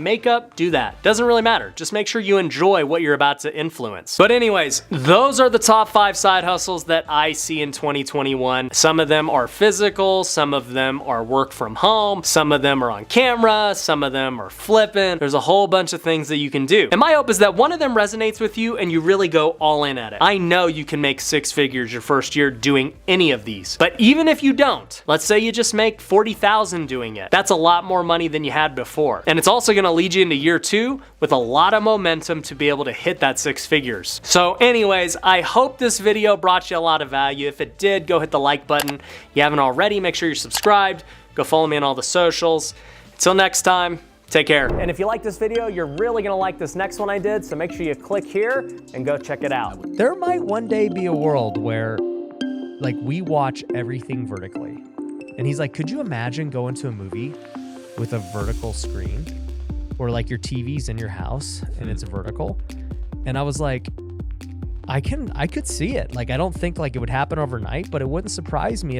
makeup, do that. Doesn't really matter. Just make sure you enjoy what you're about to influence. But anyways, those are the top 5 side hustles that I see in 2021. Some of them are physical, some of them are work from home, some of them are on camera, some of them are flipping. There's a whole bunch of things that you can do. And my hope is that one of them resonates with you and you really go all in at it. I know you can make 6 figures your first year doing any of these. But even if you don't, let's say you just make 40,000 doing it. That's a lot more money than you had before. And it's also gonna lead you into year 2 with a lot of momentum to be able to hit that 6 figures. So anyways, I hope this video brought you a lot of value. If it did, go hit the like button. If you haven't already, make sure you're subscribed. Go follow me on all the socials. Until next time, take care. And if you like this video, you're really gonna like this next one I did, so make sure you click here and go check it out. There might one day be a world where like we watch everything vertically. And he's like, could you imagine going to a movie with a vertical screen? Or like your TV's in your house and it's vertical? And I was like, I could see it. Like, I don't think like it would happen overnight, but it wouldn't surprise me